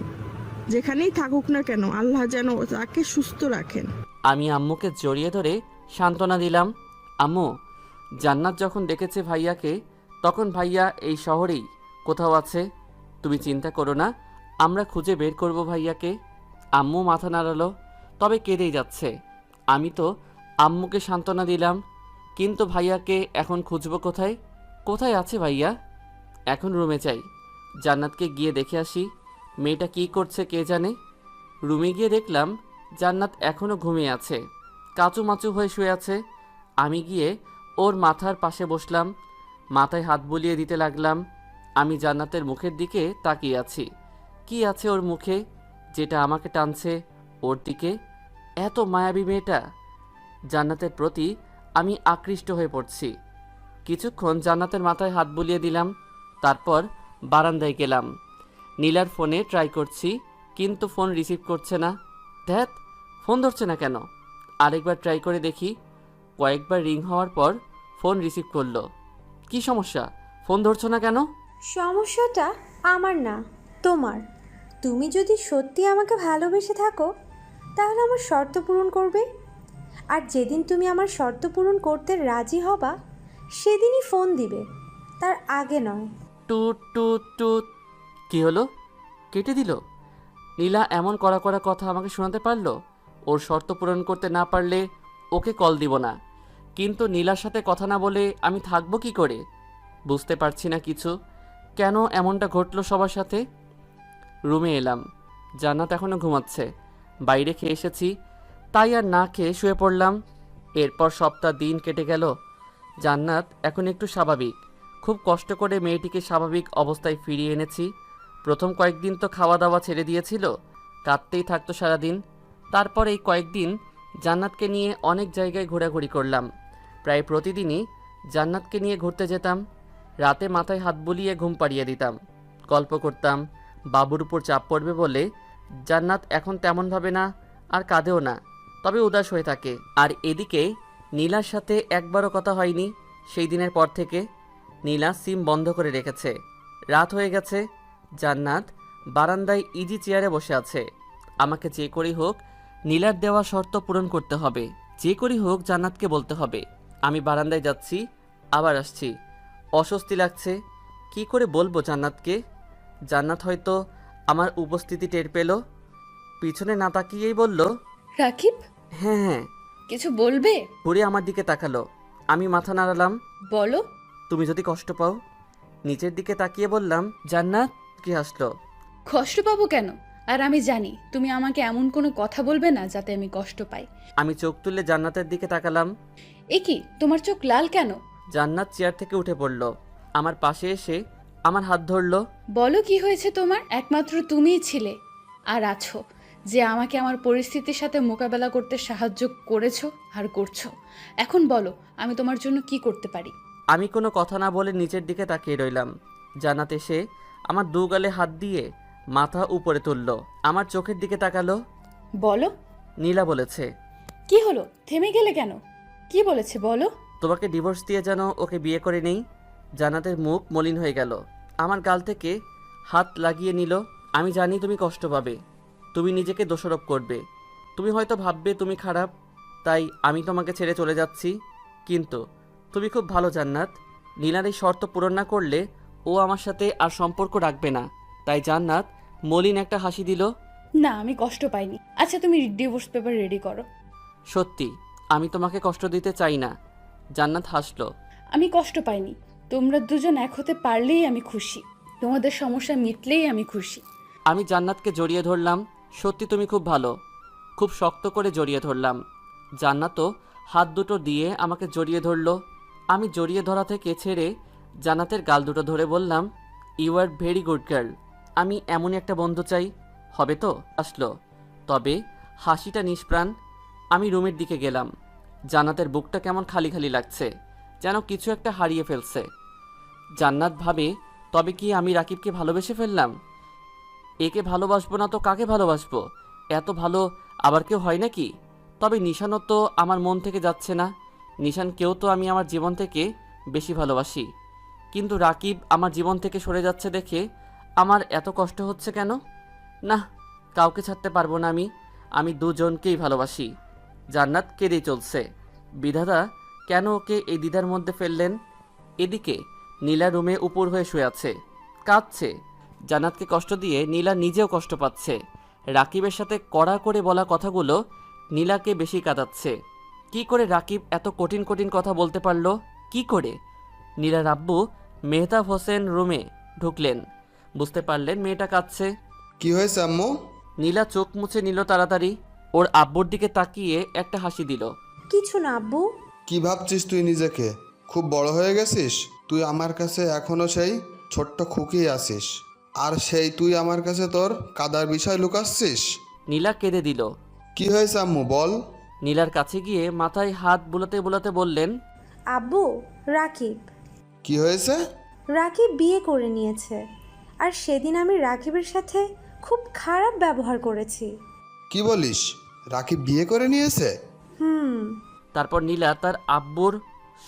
S4: যেখানেই থাকুক না কেন, আল্লাহ যেন তাকে সুস্থ রাখেন।
S1: আমি আম্মুকে জড়িয়ে ধরে সান্ত্বনা দিলাম। আম্মু, জান্নাত যখন দেখেছে ভাইয়াকে, তখন ভাইয়া এই শহরেই কোথাও আছে। তুমি চিন্তা করো না, আমরা খুঁজে বের করব ভাইয়াকে। আম্মু মাথা নাড়ালো, তবে কেঁদেই যাচ্ছে। আমি তো আম্মুকে সান্ত্বনা দিলাম, কিন্তু ভাইয়াকে এখন খুঁজব কোথায়? কোথায় আছে ভাইয়া? এখন রুমে যাই, জান্নাতকে গিয়ে দেখে আসি। মেয়েটা কি করছে কে জানে। রুমে গিয়ে দেখলাম জান্নাত এখনও ঘুমিয়ে আছে, কাচুমাচু হয়ে শুয়ে আছে। আমি গিয়ে ওর মাথার পাশে বসলাম, মাথায় হাত বুলিয়ে দিতে লাগলাম। আমি জান্নাতের মুখের দিকে তাকিয়ে আছি। কি আছে ওর মুখে যেটা আমাকে টানছে ওর দিকে? এত মায়াবী মেয়েটা। জান্নাতের প্রতি আমি আকৃষ্ট হয়ে পড়ছি। কিছুক্ষণ জান্নাতের মাথায় হাত বুলিয়ে দিলাম, তারপর বারান্দায় গেলাম। নীলার ফোনে ট্রাই করছি, কিন্তু ফোন রিসিভ করছে না। ধ্যাত, ফোন ধরছে না কেন? আরেকবার ট্রাই করে দেখি। কয়েকবার রিং হওয়ার পর ফোন রিসিভ করলো। কি সমস্যা? ফোন ধরছো না কেন?
S5: সমস্যাটা আমার না, তোমার। তুমি যদি সত্যি আমাকে ভালোবেসে থাকো তাহলে আমার শর্ত পূরণ করবে। আর যেদিন তুমি আমার শর্ত পূরণ করতে রাজি হবা সেদিনই ফোন দিবে, তার আগে নয়।
S1: টুট টুট টুট। কি হলো? কেটে দিল? নীলা এমন কড়া কড়া কথা আমাকে শোনাতে পারলো? ওর শর্ত পূরণ করতে না পারলে ওকে কল দিব না, কিন্তু নীলার সাথে কথা না বলে আমি থাকবো কি করে? বুঝতে পারছি না কিছু। কেন এমনটা ঘটলো সবার সাথে? রুমে এলাম, জান্নাত এখনও ঘুমাচ্ছে। বাইরে খেয়ে এসেছি, তাই আর না খেয়ে শুয়ে পড়লাম। এরপর সপ্তাহ দিন কেটে গেল। জান্নাত এখন একটু স্বাভাবিক। খুব কষ্ট করে মেয়েটিকে স্বাভাবিক অবস্থায় ফিরিয়ে এনেছি। প্রথম কয়েকদিন তো খাওয়া দাওয়া ছেড়ে দিয়েছিল, কাঁদতেই থাকতো সারাদিন। তারপর এই কয়েকদিন জান্নাতকে নিয়ে অনেক জায়গায় ঘোরাঘুরি করলাম। প্রায় প্রতিদিনই জান্নাতকে নিয়ে ঘুরতে যেতাম। রাতে মাথায় হাত বুলিয়ে ঘুম পাড়িয়ে দিতাম, গল্প করতাম। বাবুর উপর চাপ পড়বে বলে জান্নাত এখন তেমন ভাবে না, আর কাঁদেও না, তবে উদাস হয়ে থাকে। আর এদিকে নীলার সাথে একবারও কথা হয়নি সেই দিনের পর থেকে। নীলা সিম বন্ধ করে রেখেছে। রাত হয়ে গেছে। জান্নাত বারান্দায় ইজি চেয়ারে বসে আছে। আমাকে যে করেই হোক নীলার দেওয়া শর্ত পূরণ করতে হবে। যে করেই হোক জান্নাতকে বলতে হবে। আমি বারান্দায় যাচ্ছি, আবার আসছি। অস্বস্তি লাগছে। কি করে বলবো জান্নাতকে? জান্নাত হয়তো আমার উপস্থিতি টের পেল, পিছনে না তাকিয়েই বলল,
S3: রাকিব,
S1: হ্যাঁ হ্যাঁ।
S3: কিছু বলবে?
S1: ঘুরে আমার দিকে তাকালো। আমি মাথা নাড়ালাম।
S3: বলো।
S1: তুমি যদি কষ্ট পাও? নিচের দিকে তাকিয়ে বললাম। জান্নাত কি হাসলো।
S3: কষ্ট পাবো কেন? আর আমি জানি তুমি আমাকে এমন কোনো কথা বলবে না যাতে আমি কষ্ট পাই।
S1: আমি চোখ তুলে জান্নাতের দিকে তাকালাম।
S3: এ কি, তোমার চোখ লাল কেন?
S1: জান্নাত চেয়ার থেকে উঠে পড়ল, আমার পাশে এসে আমার হাত ধরলো।
S3: বলো কি হয়েছে তোমার? একমাত্র তুমিই ছিলে আর আছো যে আমাকে আমার পরিস্থিতির সাথে মোকাবেলা করতে সাহায্য করেছো আর করছো। এখন বলো আমি তোমার জন্য কি করতে পারি?
S1: আমি কোনো কথা না বলে নিচের দিকে তাকিয়ে রইলাম। জান্নাত এসে আমার দু গালে হাত দিয়ে মাথা উপরে তুলল, আমার চোখের দিকে তাকালো।
S3: বলো।
S1: নীলা বলেছে।
S3: কি হলো? থেমে গেলে কেন? কি বলেছে বলো?
S1: তোমাকে ডিভোর্স দিয়ে যেন ওকে বিয়ে করে নেই। জান্নাতের মুখ মলিন হয়ে গেল, আমার গাল থেকে হাত লাগিয়ে নিল। আমি জানি তুমি কষ্ট পাবে, তুমি নিজেকে দোষারোপ করবে, তুমি হয়তো ভাববে তুমি খারাপ, তাই আমি তোমাকে ছেড়ে চলে যাচ্ছি। কিন্তু তুমি খুব ভালো জান্নাত। নীলার এই শর্ত পূরণ না করলে ও আমার সাথে আর সম্পর্ক রাখবে না। তাই জান্নাত মলিন একটা হাসি দিল।
S3: না, আমি কষ্ট পাইনি। আচ্ছা, তুমি ডিভোর্স পেপার রেডি করো।
S1: সত্যি আমি তোমাকে কষ্ট দিতে চাই না। জান্নাত হাসলো।
S3: আমি কষ্ট পাইনি। তোমরা দুজন এক হতে পারলেই আমি খুশি। তোমাদের সমস্যা মিটলেই আমি খুশি।
S1: আমি জান্নাতকে জড়িয়ে ধরলাম। সত্যি তুমি খুব ভালো। খুব শক্ত করে জড়িয়ে ধরলাম। জান্নাতও হাত দুটো দিয়ে আমাকে জড়িয়ে ধরলো। আমি জড়িয়ে ধরা থেকে ছেড়ে জান্নাতের গাল দুটো ধরে বললাম, you are very good girl. আমি এমনই একটা বন্ধু চাই। হবে তো? আসলো, তবে হাসিটা নিষ্প্রাণ। আমি রুমের দিকে গেলাম। জান্নাতের বুকটা কেমন খালি খালি লাগছে, যেন কিছু একটা হারিয়ে ফেলছে। জান্নাত ভাবে, তবে কি আমি রাকিবকে ভালোবেসে ফেললাম? একে ভালোবাসবো না তো কাকে ভালোবাসবো? এত ভালো আবার কেউ হয় নাকি? তবে নিশানও তো আমার মন থেকে যাচ্ছে না। নিশানকেও তো আমি আমার জীবন থেকে বেশি ভালোবাসি, কিন্তু রাকিব আমার জীবন থেকে সরে যাচ্ছে দেখে আমার এত কষ্ট হচ্ছে কেন? না, কাউকে ছাড়তে পারবো না আমি দুজনকেই ভালোবাসি। জান্নাত কেঁদেই চলছে। বিধাতা কেন ওকে এই দ্বিধার মধ্যে ফেললেন? এদিকে নীলা রুমে উপর হয়ে শুয়ে আছে, কাঁদছে। জান্নাতকে কষ্ট দিয়ে নীলা নিজেও কষ্ট পাচ্ছে। রাকিবের সাথে কড়া করে বলা কথাগুলো নীলাকে বেশি কাঁদাচ্ছে। কি করে রাকিব এত কঠিন কঠিন কথা বলতে পারলো? কি করে? নীলার আব্বু মেহতাব হোসেন রুমে ঢুকলেন, বুঝতে পারলেন মেয়েটা কাঁদছে।
S7: কি হয়েছে আম্মু?
S1: নীলা চোখ মুছে নিল তাড়াতাড়ি। ওর আব্বুর দিকে তাকিয়ে একটা হাসি দিল।
S5: কিছু না আব্বু।
S7: কি ভাবছিস তুই নিজেকে? খুব বড় হয়ে গেছিস? তুই আমার কাছে এখনো সেই ছোট্ট খুকিই আছিস, আর সেই তুই আমার কাছে তোর কাদার বিষয় লুকাচ্ছিস।
S1: নীলা কেঁদে দিল।
S7: কি হয়েছে আম্মু বল?
S1: নীলার কাছে গিয়ে মাথায় হাত বুলাতে বুলাতে বললেন,
S5: আব্বু, রাকিব।
S7: কি হয়েছে?
S5: রাকিব বিয়ে করে নিয়েছে, আর সেদিন আমি রাকিবের সাথে খুব খারাপ ব্যবহার করেছি।
S7: কি বলিস? রাকিব বিয়ে করে নিয়েছে?
S1: তারপর নীলা তার আব্বুর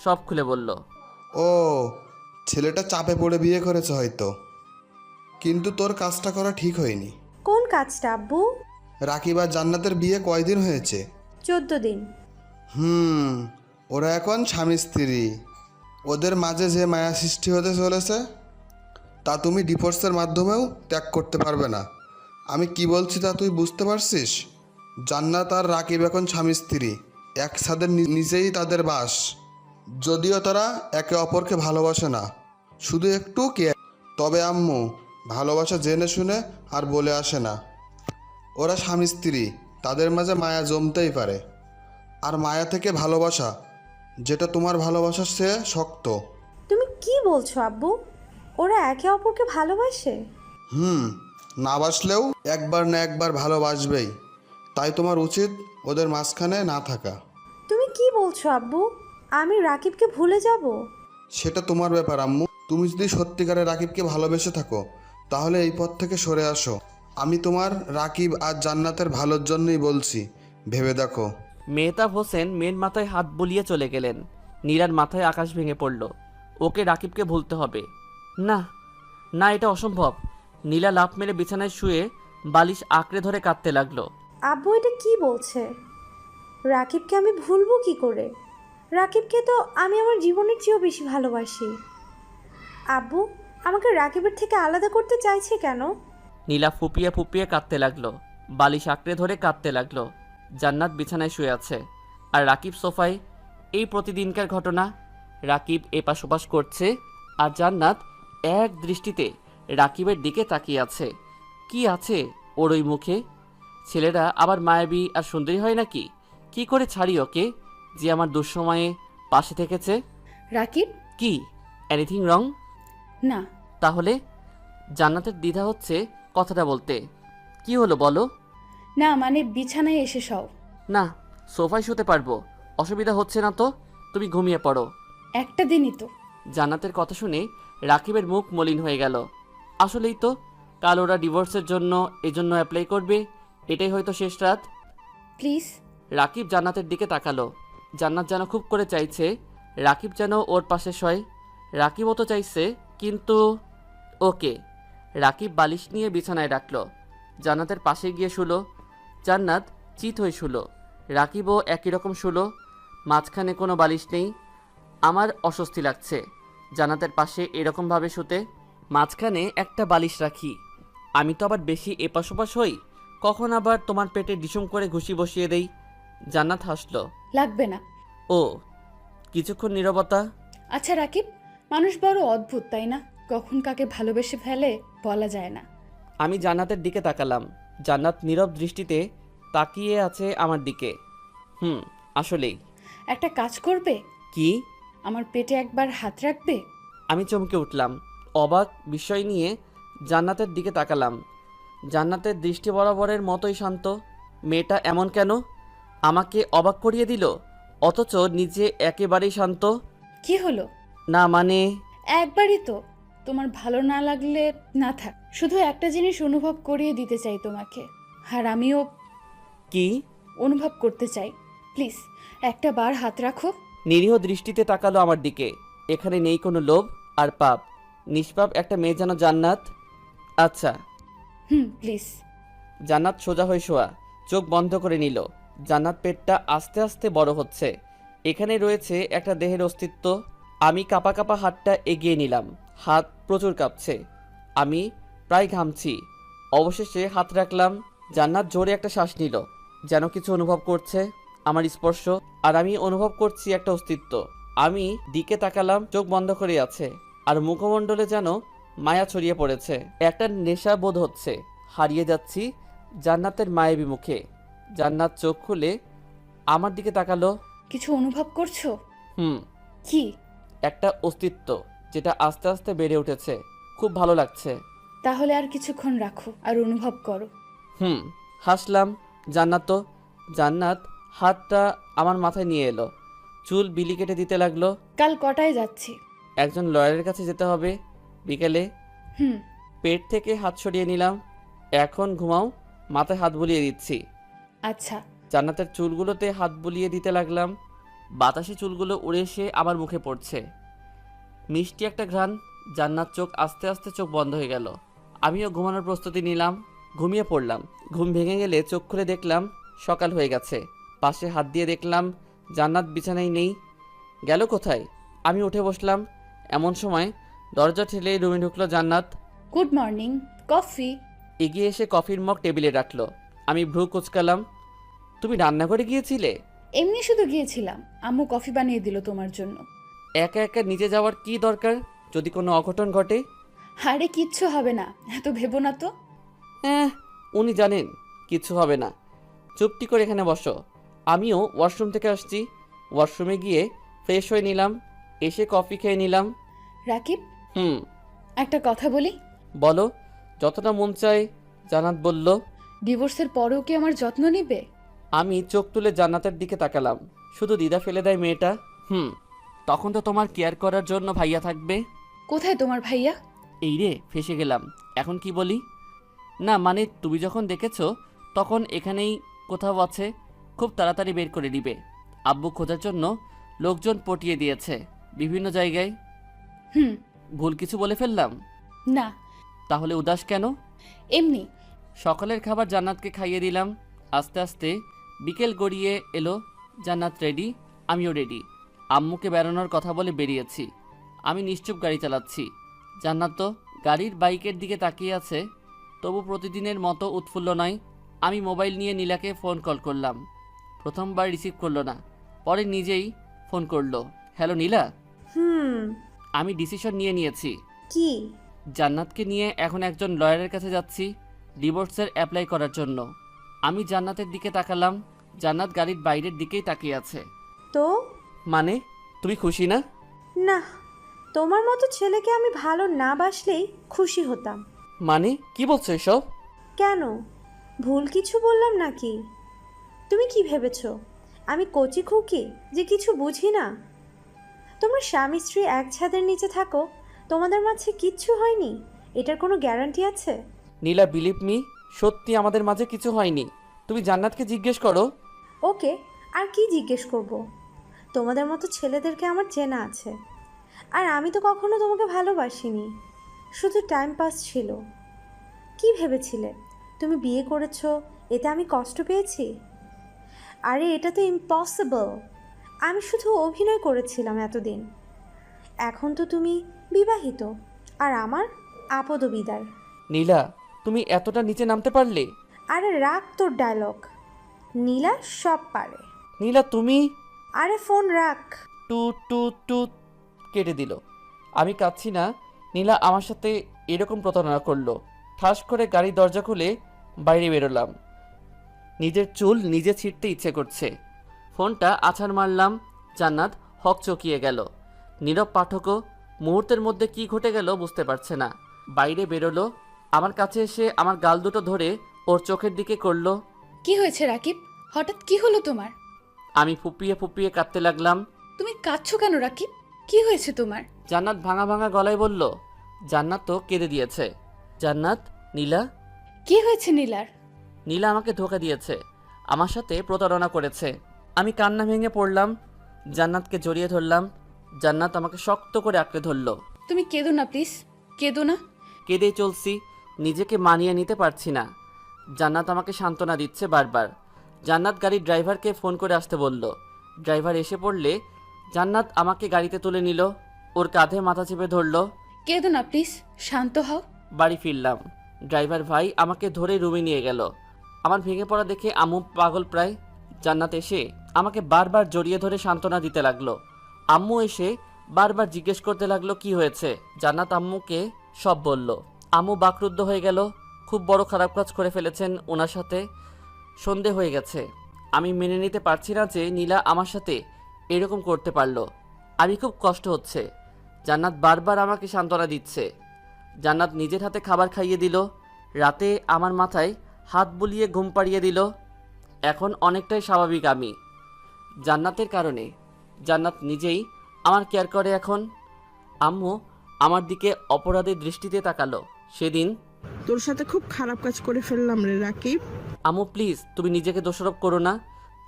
S1: সব খুলে বলল।
S7: ও, ছেলেটা চাপে পড়ে বিয়ে করেছে হয়তো, কিন্তু তোর কাজটা করা ঠিক হয়নি।
S5: কোন কাজটা আব্বু?
S7: রাকিব আর জান্নাতের বিয়ে কয়দিন হয়েছে?
S5: 14 দিন।
S7: ওরা এখন স্বামী স্ত্রী। ওদের মাঝে যে মায়া সৃষ্টি হতে চলেছে তা তুমি ডিভোর্সের মাধ্যমেও ত্যাগ করতে পারবে না। আমি কি বলছি তা তুই বুঝতে পারছিস? জান্নাত আর রাকিব এখন স্বামী স্ত্রী, এক ছাদের নিচেই তাদের বাস। যদিও তারা একে অপরকে ভালোবাসে না, শুধু একটু কে, তবে আম্মু ভালোবাসা জেনে শুনে আর বলে আসে না। ওরা স্বামী স্ত্রী, তাদের মাঝে মায়া জমতেই পারে, আর মায়া থেকে ভালোবাসা, যেটা তোমার ভালোবাসার চেয়ে শক্ত।
S5: তুমি কি বলছো আব্বু? ওরা একে অপরকে ভালোবাসে?
S7: না বাসলেও একবার না একবার ভালোবাসবেই, তাই তোমার উচিত ওদের মাঝখানে না থাকা।
S5: তুমি কি বলছো আব্বু? আমি রাকিবকে ভুলে যাব?
S7: সেটা তোমার ব্যাপার আম্মু। তুমি যদি সত্যিকারে রাকিবকে ভালোবেসে থাকো তাহলে এই পথ থেকে সরে আসো। আমি তোমার রাকিব আর জান্নাতের ভালোর জন্যই বলছি, ভেবে দেখো।
S1: মেহতাব হোসেন মেয়ের মাথায় হাত বুলিয়ে চলে গেলেন। নীলার মাথায় আকাশ ভেঙে পড়ল। ওকে রাকিবকে ভুলতে হবে। না না, এটা অসম্ভব। নীলা লাফ মেরে বিছানায় শুয়ে বালিশ আঁকড়ে ধরে কাঁদতে লাগলো।
S5: আব্বু এটা কি বলছে? রাকিবকে আমি ভুলবো কি করে? রাকিবকে তো আমি আমার জীবনের চেয়েও বেশি ভালোবাসি। আব্বু আমাকে রাকিবের থেকে আলাদা করতে চাইছে কেন?
S1: নীলা ফুপিয়ে ফুপিয়ে কাঁদতে লাগলো, বালিশ আঁকড়ে ধরে কাঁদতে লাগলো। জান্নাত বিছানায় শুয়ে আছে, আর রাকিব সোফায়। এই প্রতিদিনকার ঘটনা। রাকিব এপাশ ওপাশ করছে, আর জান্নাত এক দৃষ্টিতে রাকিবের দিকে তাকিয়ে আছে। কি আছে ওর ওই মুখে? ছেলেরা আবার মায়াবী আর সুন্দরী হয় নাকি? কি করে ছাড়ি ওকে, যে আমার দুঃসময়ে পাশে থেকেছে?
S3: রাকিব?
S1: কি, এনিথিং রং?
S3: না।
S1: তাহলে? জান্নাতের দ্বিধা হচ্ছে কথাটা বলতে। কি হলো বলো?
S3: না মানে বিছানায় এসে সও।
S1: না, সোফায় শুতে পারবো, অসুবিধা হচ্ছে না তো। তুমি ঘুমিয়ে পড়ো।
S3: একটা দিনই তো।
S1: জান্নাতের কথা শুনে রাকিবের মুখ মলিন হয়ে গেল। আসলেই তো, কাল ওরা ডিভোর্সের জন্য এজন্য অ্যাপ্লাই করবে। এটাই হয়তো শেষ রাত।
S3: প্লিজ।
S1: রাকিব জান্নাতের দিকে তাকালো। জান্নাত যেন খুব করে চাইছে রাকিব যেন ওর পাশে শয়। রাকিবও তো চাইছে, কিন্তু ওকে। রাকিব বালিশ নিয়ে বিছানায় রাখলো, জান্নাতের পাশে গিয়ে শুলো। জান্নাত চিত হয়ে শুলো, রাকিবও একই রকম শুলো। মাঝখানে কোনো বালিশ নেই। আমার অস্বস্তি লাগছে জান্নাতের পাশে এরকমভাবে শুতে। মাঝখানে একটা বালিশ রাখি, আমি তো আবার বেশি এপাশ ওপাশ হই। কখন আবার তোমার পেটে ডিসুম করে ঘুষি বসিয়ে দেই। জান্নাত হাসলো।
S3: লাগবে না।
S1: ও, কিছুক্ষণ নীরবতা।
S3: আচ্ছা রাকিব, মানুষ বড় অদ্ভুত তাই না? কখন কাকে ভালোবেসে ফেলে বলা যায় না।
S1: আমি জান্নাতের দিকে তাকালাম। জান্নাত নীরব দৃষ্টিতে তাকিয়ে আছে আমার দিকে। আসলেই।
S3: একটা কাজ করবে?
S1: কি?
S3: আমার পেটে একবার হাত রাখবে?
S1: আমি চমকে উঠলাম, অবাক বিষয় নিয়ে জান্নাতের দিকে তাকালাম। জান্নাতের দৃষ্টি বরাবরের মতোই শান্ত। মেয়েটা এমন কেন? আমাকে অবাক করিয়ে দিল, অথচ নিজে একেবারেই শান্ত।
S3: কি হলো?
S1: না মানে?
S3: একবারই তো। তোমার ভালো না লাগলে না থাক। শুধু একটা জিনিস অনুভব করিয়ে দিতে চাই তোমাকে, আর আমিও
S1: কি
S3: অনুভব করতে চাই। প্লিজ একটা বার হাত রাখো।
S1: নিরীহ দৃষ্টিতে তাকালো আমার দিকে। এখানে নেই কোনো লোভ আর পাপ, নিষ্পাপ একটা মেয়ে যেন জান্নাত। আচ্ছা।
S3: প্লিজ।
S1: জান্নাত সোজা হয়ে শোয়া, চোখ বন্ধ করে নিল। জান্নাত পেটটা আস্তে আস্তে বড় হচ্ছে। এখানে রয়েছে একটা দেহের অস্তিত্ব। আমি কাঁপা কাঁপা হাতটা এগিয়ে নিলাম। হাত প্রচুর কাঁপছে, আমি প্রায় ঘামছি। অবশেষে হাত রাখলাম। জান্নাত জোরে একটা শ্বাস নিল, যেন কিছু অনুভব করছে আমার স্পর্শ, আর আমি অনুভব করছি একটা অস্তিত্ব। আমি দিকে তাকালাম, চোখ বন্ধ করে আছে, আর মুখমণ্ডলে যেন মায়া ছড়িয়ে পড়েছে। একটা নেশা বোধ হচ্ছে, হারিয়ে যাচ্ছি জান্নাতের মায়াবী মুখে। জান্নাত চোখ খুলে আমার দিকে তাকালো।
S3: কিছু অনুভব করছো?
S1: হুম,
S3: কি?
S1: একটা অস্তিত্ব যেটা আস্তে আস্তে বেড়ে উঠেছে। খুব ভালো লাগছে।
S3: তাহলে আর কিছুক্ষণ রাখো আর অনুভব করো।
S1: হুম, হাসলাম। জান্নাত হাতটা আমার মাথায় নিয়ে এলো, চুল বিলি কেটে দিতে লাগলো।
S3: কাল কটায় যাচ্ছি?
S1: একজন লয়ারের কাছে যেতে হবে বিকেলে।
S3: হুম।
S1: পেট থেকে হাত সরিয়ে নিলাম। এখন ঘুমাও, মাথায় হাত বুলিয়ে দিচ্ছি।
S3: আচ্ছা।
S1: জান্নাতের চুলগুলোতে হাত বুলিয়ে দিতে লাগলাম। বাতাসে চুলগুলো উড়ে এসে আমার মুখে পড়ছে। মিষ্টি একটা ঘ্রাণ। জান্নাত আস্তে আস্তে চোখ বন্ধ হয়ে গেল। আমিও ঘুমানোর প্রস্তুতি নিলাম। ঘুমিয়ে পড়লাম। ঘুম ভেঙে গেলে চোখ খুলে দেখলাম সকাল হয়ে গেছে। পাশে হাত দিয়ে দেখলাম জান্নাত বিছানায় নেই। গেল কোথায়? আমি উঠে বসলাম। এমন সময় দরজা ঠেলে রুমে ঢুকলো জান্নাত।
S3: Good morning. কফি?
S1: এগিয়ে এসে কফির মগ টেবিলে রাখলো। আমি ভ্রু কুচকালাম। তুমি রান্নাঘরে গিয়েছিলে?
S3: এমনি শুধু গিয়েছিলাম, আম্মু কফি বানিয়ে দিল তোমার জন্য।
S1: একা একা নিচে যাওয়ার কি দরকার, যদি কোনো অঘটন ঘটে?
S3: আরে কিচ্ছু হবে না, এত ভেবো না তো।
S1: হ্যাঁ, উনি জানেন কিচ্ছু হবে না। চুপটি করে এখানে বসো। আমিও ওয়াশরুম থেকে আসছি। ওয়াশরুমে গিয়ে ফ্রেশ হয়ে নিলাম। এসে কফি খেয়ে নিলাম।
S3: রাকিব,
S1: হুম,
S3: একটা কথা বলি।
S1: বলো। যতটা মন চায়। জান্নাত বলল।
S3: ডিভোর্সের পরেও কি আমার যত্ন নিবে?
S1: আমি চোখ তুলে জান্নাতের দিকে তাকালাম। শুধু দ্বিধা ফেলে দেয় মেয়েটা। তখন তো তোমার কেয়ার করার জন্য ভাইয়া থাকবে।
S3: কোথায় তোমার ভাইয়া?
S1: এই রে, ফেসে গেলাম। এখন কি বলি? না মানে তুমি যখন দেখেছো তখন এখানেই কোথাও আছে। খুব তাড়াতাড়ি বের করে দিবে। আব্বু খোঁজার জন্য লোকজন পটিয়ে দিয়েছে বিভিন্ন জায়গায়।
S3: হুম।
S1: ভুল কিছু বলে ফেললাম?
S3: না।
S1: তাহলে উদাস কেন?
S3: এমনি।
S1: সকালের খাবার জান্নাতকে খাইয়ে দিলাম। আস্তে আস্তে বিকেল গড়িয়ে এলো। জান্নাত রেডি, আমিও রেডি। আম্মুকে বেড়ানোর কথা বলে বেরিয়েছি। আমি নিশ্চুপ গাড়ি চালাচ্ছি। জান্নাত তো গাড়ির বাইকের দিকে তাকিয়ে আছে। তবু প্রতিদিনের মতো উৎফুল্ল নয়। আমি মোবাইল নিয়ে নীলাকে ফোন কল করলাম। প্রথমবার রিসিভ করলো না, পরে নিজেই ফোন করলো। হ্যালো নীলা। আমি ডিসিশন নিয়ে নিয়েছি।
S5: কি?
S1: জান্নাতকে নিয়ে এখন একজন লয়ারের কাছে যাচ্ছি ডিভোর্সের অ্যাপ্লাই করার জন্য। আমি জান্নাতের দিকে তাকালাম। জান্নাত গাড়ির বাইরের দিকেই তাকিয়ে আছে।
S5: তো?
S1: মানে, তুমি খুশি না?
S5: না, তোমার মতো ছেলেকে আমি ভালো না বাসলেই খুশি হতাম।
S1: মানে কি বলছো এসব?
S5: কেন, ভুল কিছু বললাম নাকি? তুমি কি ভেবেছো আমি কচি খুকি যে কিছু বুঝি না? তোমরা স্বামী স্ত্রী এক ছাদের নিচে থাকো, তোমাদের মাঝে কিচ্ছু হয়নি, এটার কোনো গ্যারান্টি আছে?
S1: নীলা, বিলিভ মি, সত্যি আমাদের মাঝে কিছু হয়নি। তুমি জান্নাতকে জিজ্ঞেস করো।
S5: ওকে, আর কি জিজ্ঞেস করব? তোমাদের মতো ছেলেদেরকে আমার চেনা আছে। আর আমি তো কখনো তোমাকে ভালোবাসিনি, শুধু টাইম পাস ছিল। কি ভেবেছিলে তুমি বিয়ে করেছো এতে আমি কষ্ট পেয়েছি? আরে এটা তো ইম্পসিবল। আমি শুধু অভিনয় করেছিলাম এতদিন। এখন তো তুমি বিবাহিত, আর আমার আপদ বিদায়।
S1: নীলা, তুমি এতটা নিচে নামতে পারলে?
S5: আরে রাখ তোর ডায়লগ, নীলা সব পারে।
S1: নীলা তুমি।
S5: আরে ফোন রাখ।
S1: টু টু টু কেটে দিল। আমি কাঁদছি না। নীলা আমার সাথে এরকম প্রতারণা করলো। ঠাস করে গাড়ির দরজা খুলে বাইরে বেরোলাম। নিজের চুল নিজে ছিঁড়তে ইচ্ছে করছে। ফোনটা আছাড় মারলাম। জান্নাত হকচকিয়ে গেল। নীরব পাঠকও মুহূর্তের মধ্যে কি ঘটে গেল বুঝতে পারছে না। বাইরে বেরোলো। আমার কাছে এসে আমার গাল দুটো ধরে ওর চোখের দিকে করলো।
S3: কি হয়েছে রাকিব? হঠাৎ কি হলো তোমার?
S1: আমি ফুপিয়ে ফুপিয়ে কাঁদতে লাগলাম।
S3: তুমি কাঁদছো কেন রাকিব? কি হয়েছে তোমার?
S1: জান্নাত ভাঙা ভাঙা গলায় বলল। জান্নাত তো কেঁদে দিয়েছে। জান্নাত, নীলা।
S3: কি হয়েছে নীলার?
S1: নীলা আমাকে ধোঁকা দিয়েছে, আমার সাথে প্রতারণা করেছে। আমি কান্না ভেঙে পড়লাম। জান্নাতকে জড়িয়ে ধরলাম। জান্নাত আমাকে শক্ত করে আঁকড়ে ধরল।
S3: তুমি কেঁদো না প্লিজ, কেঁদো না।
S1: কেঁদেই চলছি, নিজেকে মানিয়ে নিতে পারছি না। জান্নাত আমাকে সান্ত্বনা দিচ্ছে বারবার। জান্নাত গাড়ির ড্রাইভারকে ফোন করে আসতে বলল। ড্রাইভার এসে পড়লে জান্নাত আমাকে গাড়িতে তুলে নিল। ওর কাঁধে মাথা চেপে ধরল।
S3: কেঁদো না প্লিজ, শান্ত হও।
S1: বাড়ি ফিরলাম। ড্রাইভার ভাই আমাকে ধরে রুমে নিয়ে গেল। আমার ভেঙে পড়া দেখে আম্মু পাগল প্রায়। জান্নাত এসে আমাকে বারবার জড়িয়ে ধরে সান্ত্বনা দিতে লাগলো। আম্মু এসে বারবার জিজ্ঞেস করতে লাগলো কি হয়েছে। জান্নাত আম্মুকে সব বলল। আম্মু বাকরুদ্ধ হয়ে গেল। খুব বড় খারাপ কাজ করে ফেলেছেন ওনার সাথে সন্দেহ হয়ে গেছে। আমি মেনে নিতে পারছি না যে নীলা আমার সাথে এরকম করতে পারলো। আমি খুব কষ্ট হচ্ছে। জান্নাত বারবার আমাকে সান্ত্বনা দিচ্ছে। জান্নাত নিজের হাতে খাবার খাইয়ে দিল, রাতে আমার মাথায় হাত বুলিয়ে ঘুম পাড়িয়ে দিল। এখন অনেকটাই স্বাভাবিক আমি জান্নাতের কারণে। জান্নাত নিজেই আমার কেয়ার করে এখন। আম্মু আমার দিকে অপরাধের দৃষ্টিতে তাকালো। সেদিন
S4: তোর সাথে খুব খারাপ কাজ করে ফেললাম রে রাকিব।
S1: আম্মু প্লিজ তুমি নিজেকে দোষারোপ করো না।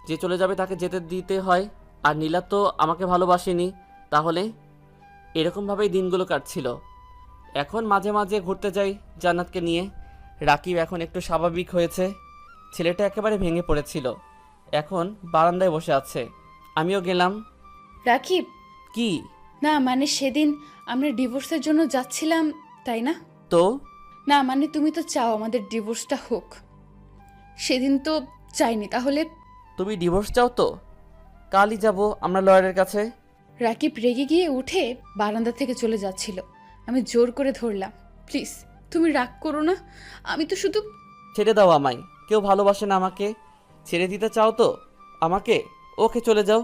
S1: যে চলে যাবে তাকে যেতে দিতে হয়। আর নীলা তো আমাকে ভালোবাসেনি, তাহলে এরকমভাবেই দিনগুলো কাটছিল। এখন মাঝে মাঝে ঘুরতে যাই জান্নাতকে নিয়ে। রাকিব এখন একটু স্বাভাবিক হয়েছে। ছেলেটা একেবারে ভেঙে পড়েছিল, এখন বারান্দায় বসে আছে। আমিও গেলাম।
S3: রাকিব,
S1: কি?
S3: না মানে সেদিন আমরা ডিভোর্সের জন্য যাচ্ছিলাম, তাই না?
S1: তো
S3: না মানে তুমি তো চাও আমাদের ডিভোর্সটা হোক। সেদিন তো চাইনি, তাহলে?
S1: তুমি ডিভোর্স চাও তো কালই যাব আমরা লয়ারের কাছে।
S3: রাকিব রেগে গিয়ে উঠে বারান্দা থেকে চলে যাচ্ছিল। আমি জোর করে ধরলাম, প্লিজ তুমি রাগ করো না, আমি তো শুধু।
S1: ছেড়ে দাও আমায়, কেউ ভালোবাসে না আমাকে। ছেড়ে দিতে চাও তো আমাকে? ওকে চলে যাও,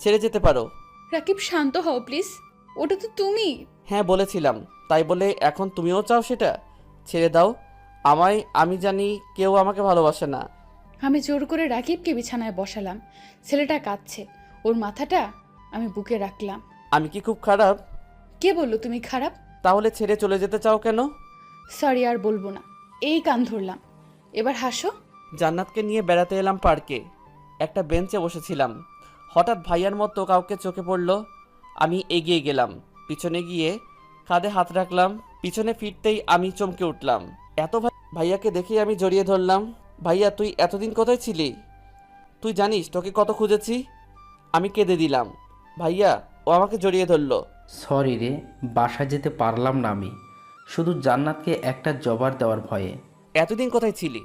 S1: ছেড়ে যেতে পারো।
S3: রাকিব শান্ত হও প্লিজ, ওটা তো তুমি।
S1: হ্যাঁ বলেছিলাম, তাই বলে এখন তুমিও চাও সেটা? ছেড়ে দাও আমায়, আমি জানি কেউ আমাকে ভালোবাসে না।
S3: আমি জোর করে রাকিবকে বিছানায় বসালাম। ছেলেটা কাঁদছে, ওর মাথাটা আমি বুকে রাখলাম।
S1: আমি কি খুব খারাপ?
S3: কে বললো তুমি খারাপ?
S1: তাহলে ছেড়ে চলে যেতে চাও কেন?
S3: সরি, আর বলবো না, এই কান ধরলাম। এবার হাসো।
S1: জান্নাতকে নিয়ে বেড়াতে এলাম পার্কে। একটা বেঞ্চে বসেছিলাম, হঠাৎ ভাইয়ার মতো কাউকে চোখে পড়ল। আমি এগিয়ে গেলাম, পিছনে গিয়ে কাঁধে হাত রাখলাম। পিছনে ফিরতেই আমি চমকে উঠলাম। ভাইয়াকে দেখেই আমি জড়িয়ে ধরলাম। ভাইয়া তুই এতদিন কোথায় ছিলি? তুই জানিস তোকে কত খুঁজেছি? আমি কেঁদে দিলাম। ভাইয়া ও আমাকে জড়িয়ে ধরলো।
S8: সরি রে, বাসায় যেতে পারলাম না আমি, শুধু জান্নাতকে একটা জবার দেওয়ার ভয়ে।
S1: এতদিন কোথায় ছিলি?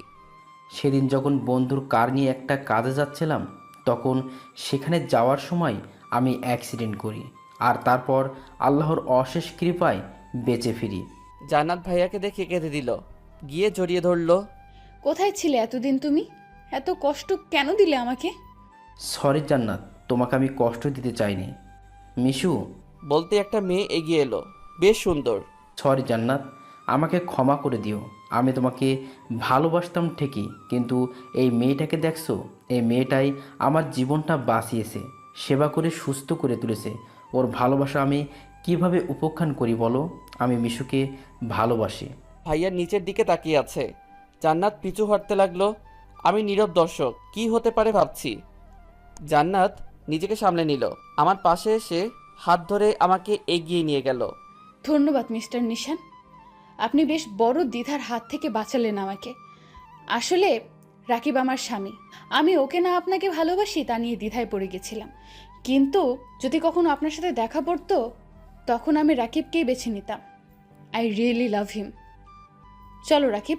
S8: সেদিন যখন বন্ধুর কার নিয়ে একটা কাজে যাচ্ছিলাম, তখন সেখানে যাওয়ার সময় আমি অ্যাক্সিডেন্ট করি, আর তারপর আল্লাহর অশেষ কৃপায় বেঁচে ফিরি।
S1: জান্নাত ভাইয়াকে দেখে কেঁদে দিল, গিয়ে জড়িয়ে ধরলো।
S3: কোথায় ছিলে এতদিন তুমি? এত কষ্ট কেন দিলে আমাকে?
S8: সরি জান্নাত, তোমাকে আমি কষ্ট দিতে চাইনি। মিশু,
S1: বলতে একটা মেয়ে এগিয়ে এলো, বেশ সুন্দর।
S8: সরি জান্নাত, আমাকে ক্ষমা করে দিও। আমি তোমাকে ভালোবাসতাম ঠিকই, কিন্তু এই মেয়েটাকে দেখছো, এই মেয়েটাই আমার জীবনটা বাঁচিয়েছে, সেবা করে সুস্থ করে তুলেছে। ওর ভালোবাসা আমি কিভাবে উপেক্ষা করি বলো? আমি মিশুকে ভালোবাসি।
S1: ভাইয়া নিচের দিকে তাকিয়ে আছে। জান্নাত পিছু হাঁটতে লাগলো। আমি নীরব দর্শক, কি হতে পারে ভাবছি। জান্নাত নিজেকে সামলে নিল, আমার পাশে এসে হাত ধরে আমাকে এগিয়ে নিয়ে গেল।
S3: ধন্যবাদ মিস্টার নিশান, আপনি বেশ বড় দ্বিধার হাত থেকে বাঁচালেন আমাকে। আসলে রাকিব আমার স্বামী, আমি ওকে না আপনাকে ভালোবাসি তা নিয়ে দ্বিধায় পড়ে গেছিলাম। কিন্তু যদি কখনো আপনার সাথে দেখা পড়তো, তখন আমি রাকিবকেই বেছে নিতাম। আই রিয়েলি লাভ হিম। চলো রাকিব।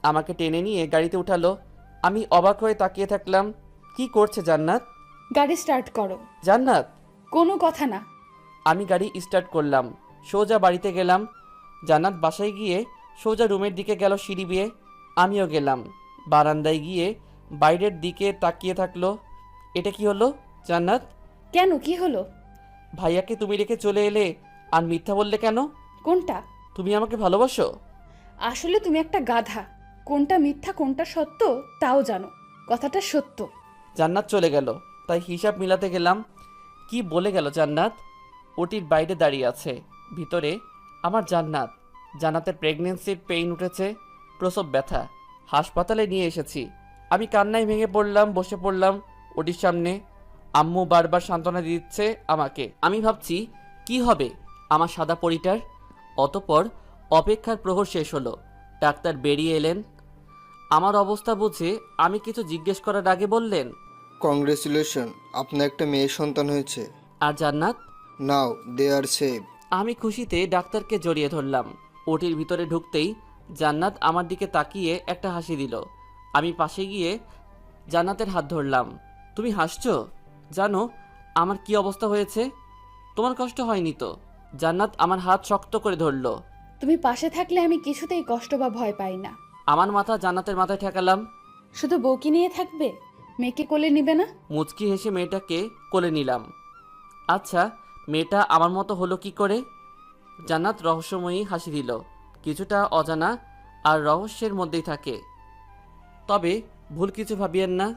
S1: আমাকে টেনে নিয়ে গাড়িতে উঠালো। আমি অবাক হয়ে তাকিয়ে থাকলাম। কি করছে জান্নাত?
S3: গাড়ি স্টার্ট করো।
S1: জান্নাত!
S3: কোনো কথা না।
S1: আমি গাড়ি স্টার্ট করলাম, সোজা বাড়িতে গেলাম। জান্নাত বাসায় গিয়ে সোজা রুমের দিকে গেল সিঁড়ি বেয়ে। আমিও গেলাম। বারান্দায় গিয়ে বাইরের দিকে তাকিয়ে থাকলো। এটা কি হলো জান্নাত?
S3: কেন, কি হলো?
S1: ভাইয়াকে তুমি রেখে চলে এলে আর মিথ্যা বললে কেন?
S3: কোনটা?
S1: তুমি আমাকে ভালোবাসো?
S3: আসলে তুমি একটা গাধা, কোনটা মিথ্যা কোনটা সত্য তাও জানো। কথাটা সত্য।
S1: জান্নাত চলে গেল, তাই হিসাব মিলাতে গেলাম। কি বলে গেল জান্নাত? ওটির বাইরে দাঁড়িয়ে আছে, ভিতরে আমার জান্নাত। জান্নাতের প্রেগনেন্সির পেইন উঠেছে, প্রসব ব্যথা। হাসপাতালে নিয়ে এসেছি। আমি কান্নায় ভেঙে পড়লাম, বসে পড়লাম ওটির সামনে। আম্মু বারবার সান্ত্বনা দিচ্ছে আমাকে। আমি ভাবছি কি হবে আমার সাদা পরিটার। অতপর অপেক্ষার প্রহর শেষ হলো। ডাক্তার বেরিয়ে এলেন। আমার অবস্থা বুঝে আমি কিছু জিজ্ঞেস করার আগে বললেন,
S9: কংগ্রেচুলেশন, আপনার একটা মেয়ে সন্তান হয়েছে।
S1: আর জান্নাত?
S9: নাও দে আর সেভ।
S1: আমি খুশিতে ডাক্তারকে জড়িয়ে ধরলাম। ওটির ভিতরে ঢুকতেই জান্নাত আমার দিকে তাকিয়ে একটা হাসি দিল। আমি পাশে গিয়ে জান্নাতের হাত ধরলাম। তুমি হাসছো? জানো আমার কি অবস্থা হয়েছে? তোমার কষ্ট হয়নি তো? জান্নাত আমার হাত শক্ত করে ধরলো।
S3: তুমি পাশে থাকলে আমি কিছুতেই কষ্ট বা ভয় পাই না।
S1: আমার মাথা জান্নাতের মাথায় ঠেকালাম।
S3: শুধু বউকে নিয়ে থাকবে, মেয়েকে কোলে নিবে না?
S1: মুচকি হেসে মেয়েটাকে কোলে নিলাম। আচ্ছা, মেয়েটা আমার মতো হলো কি করে? জান্নাত রহস্যময়ী হাসি দিল। কিছুটা অজানা আর রহস্যের মধ্যেই থাকে। তবে ভুল কিছু ভাবিয়েন না।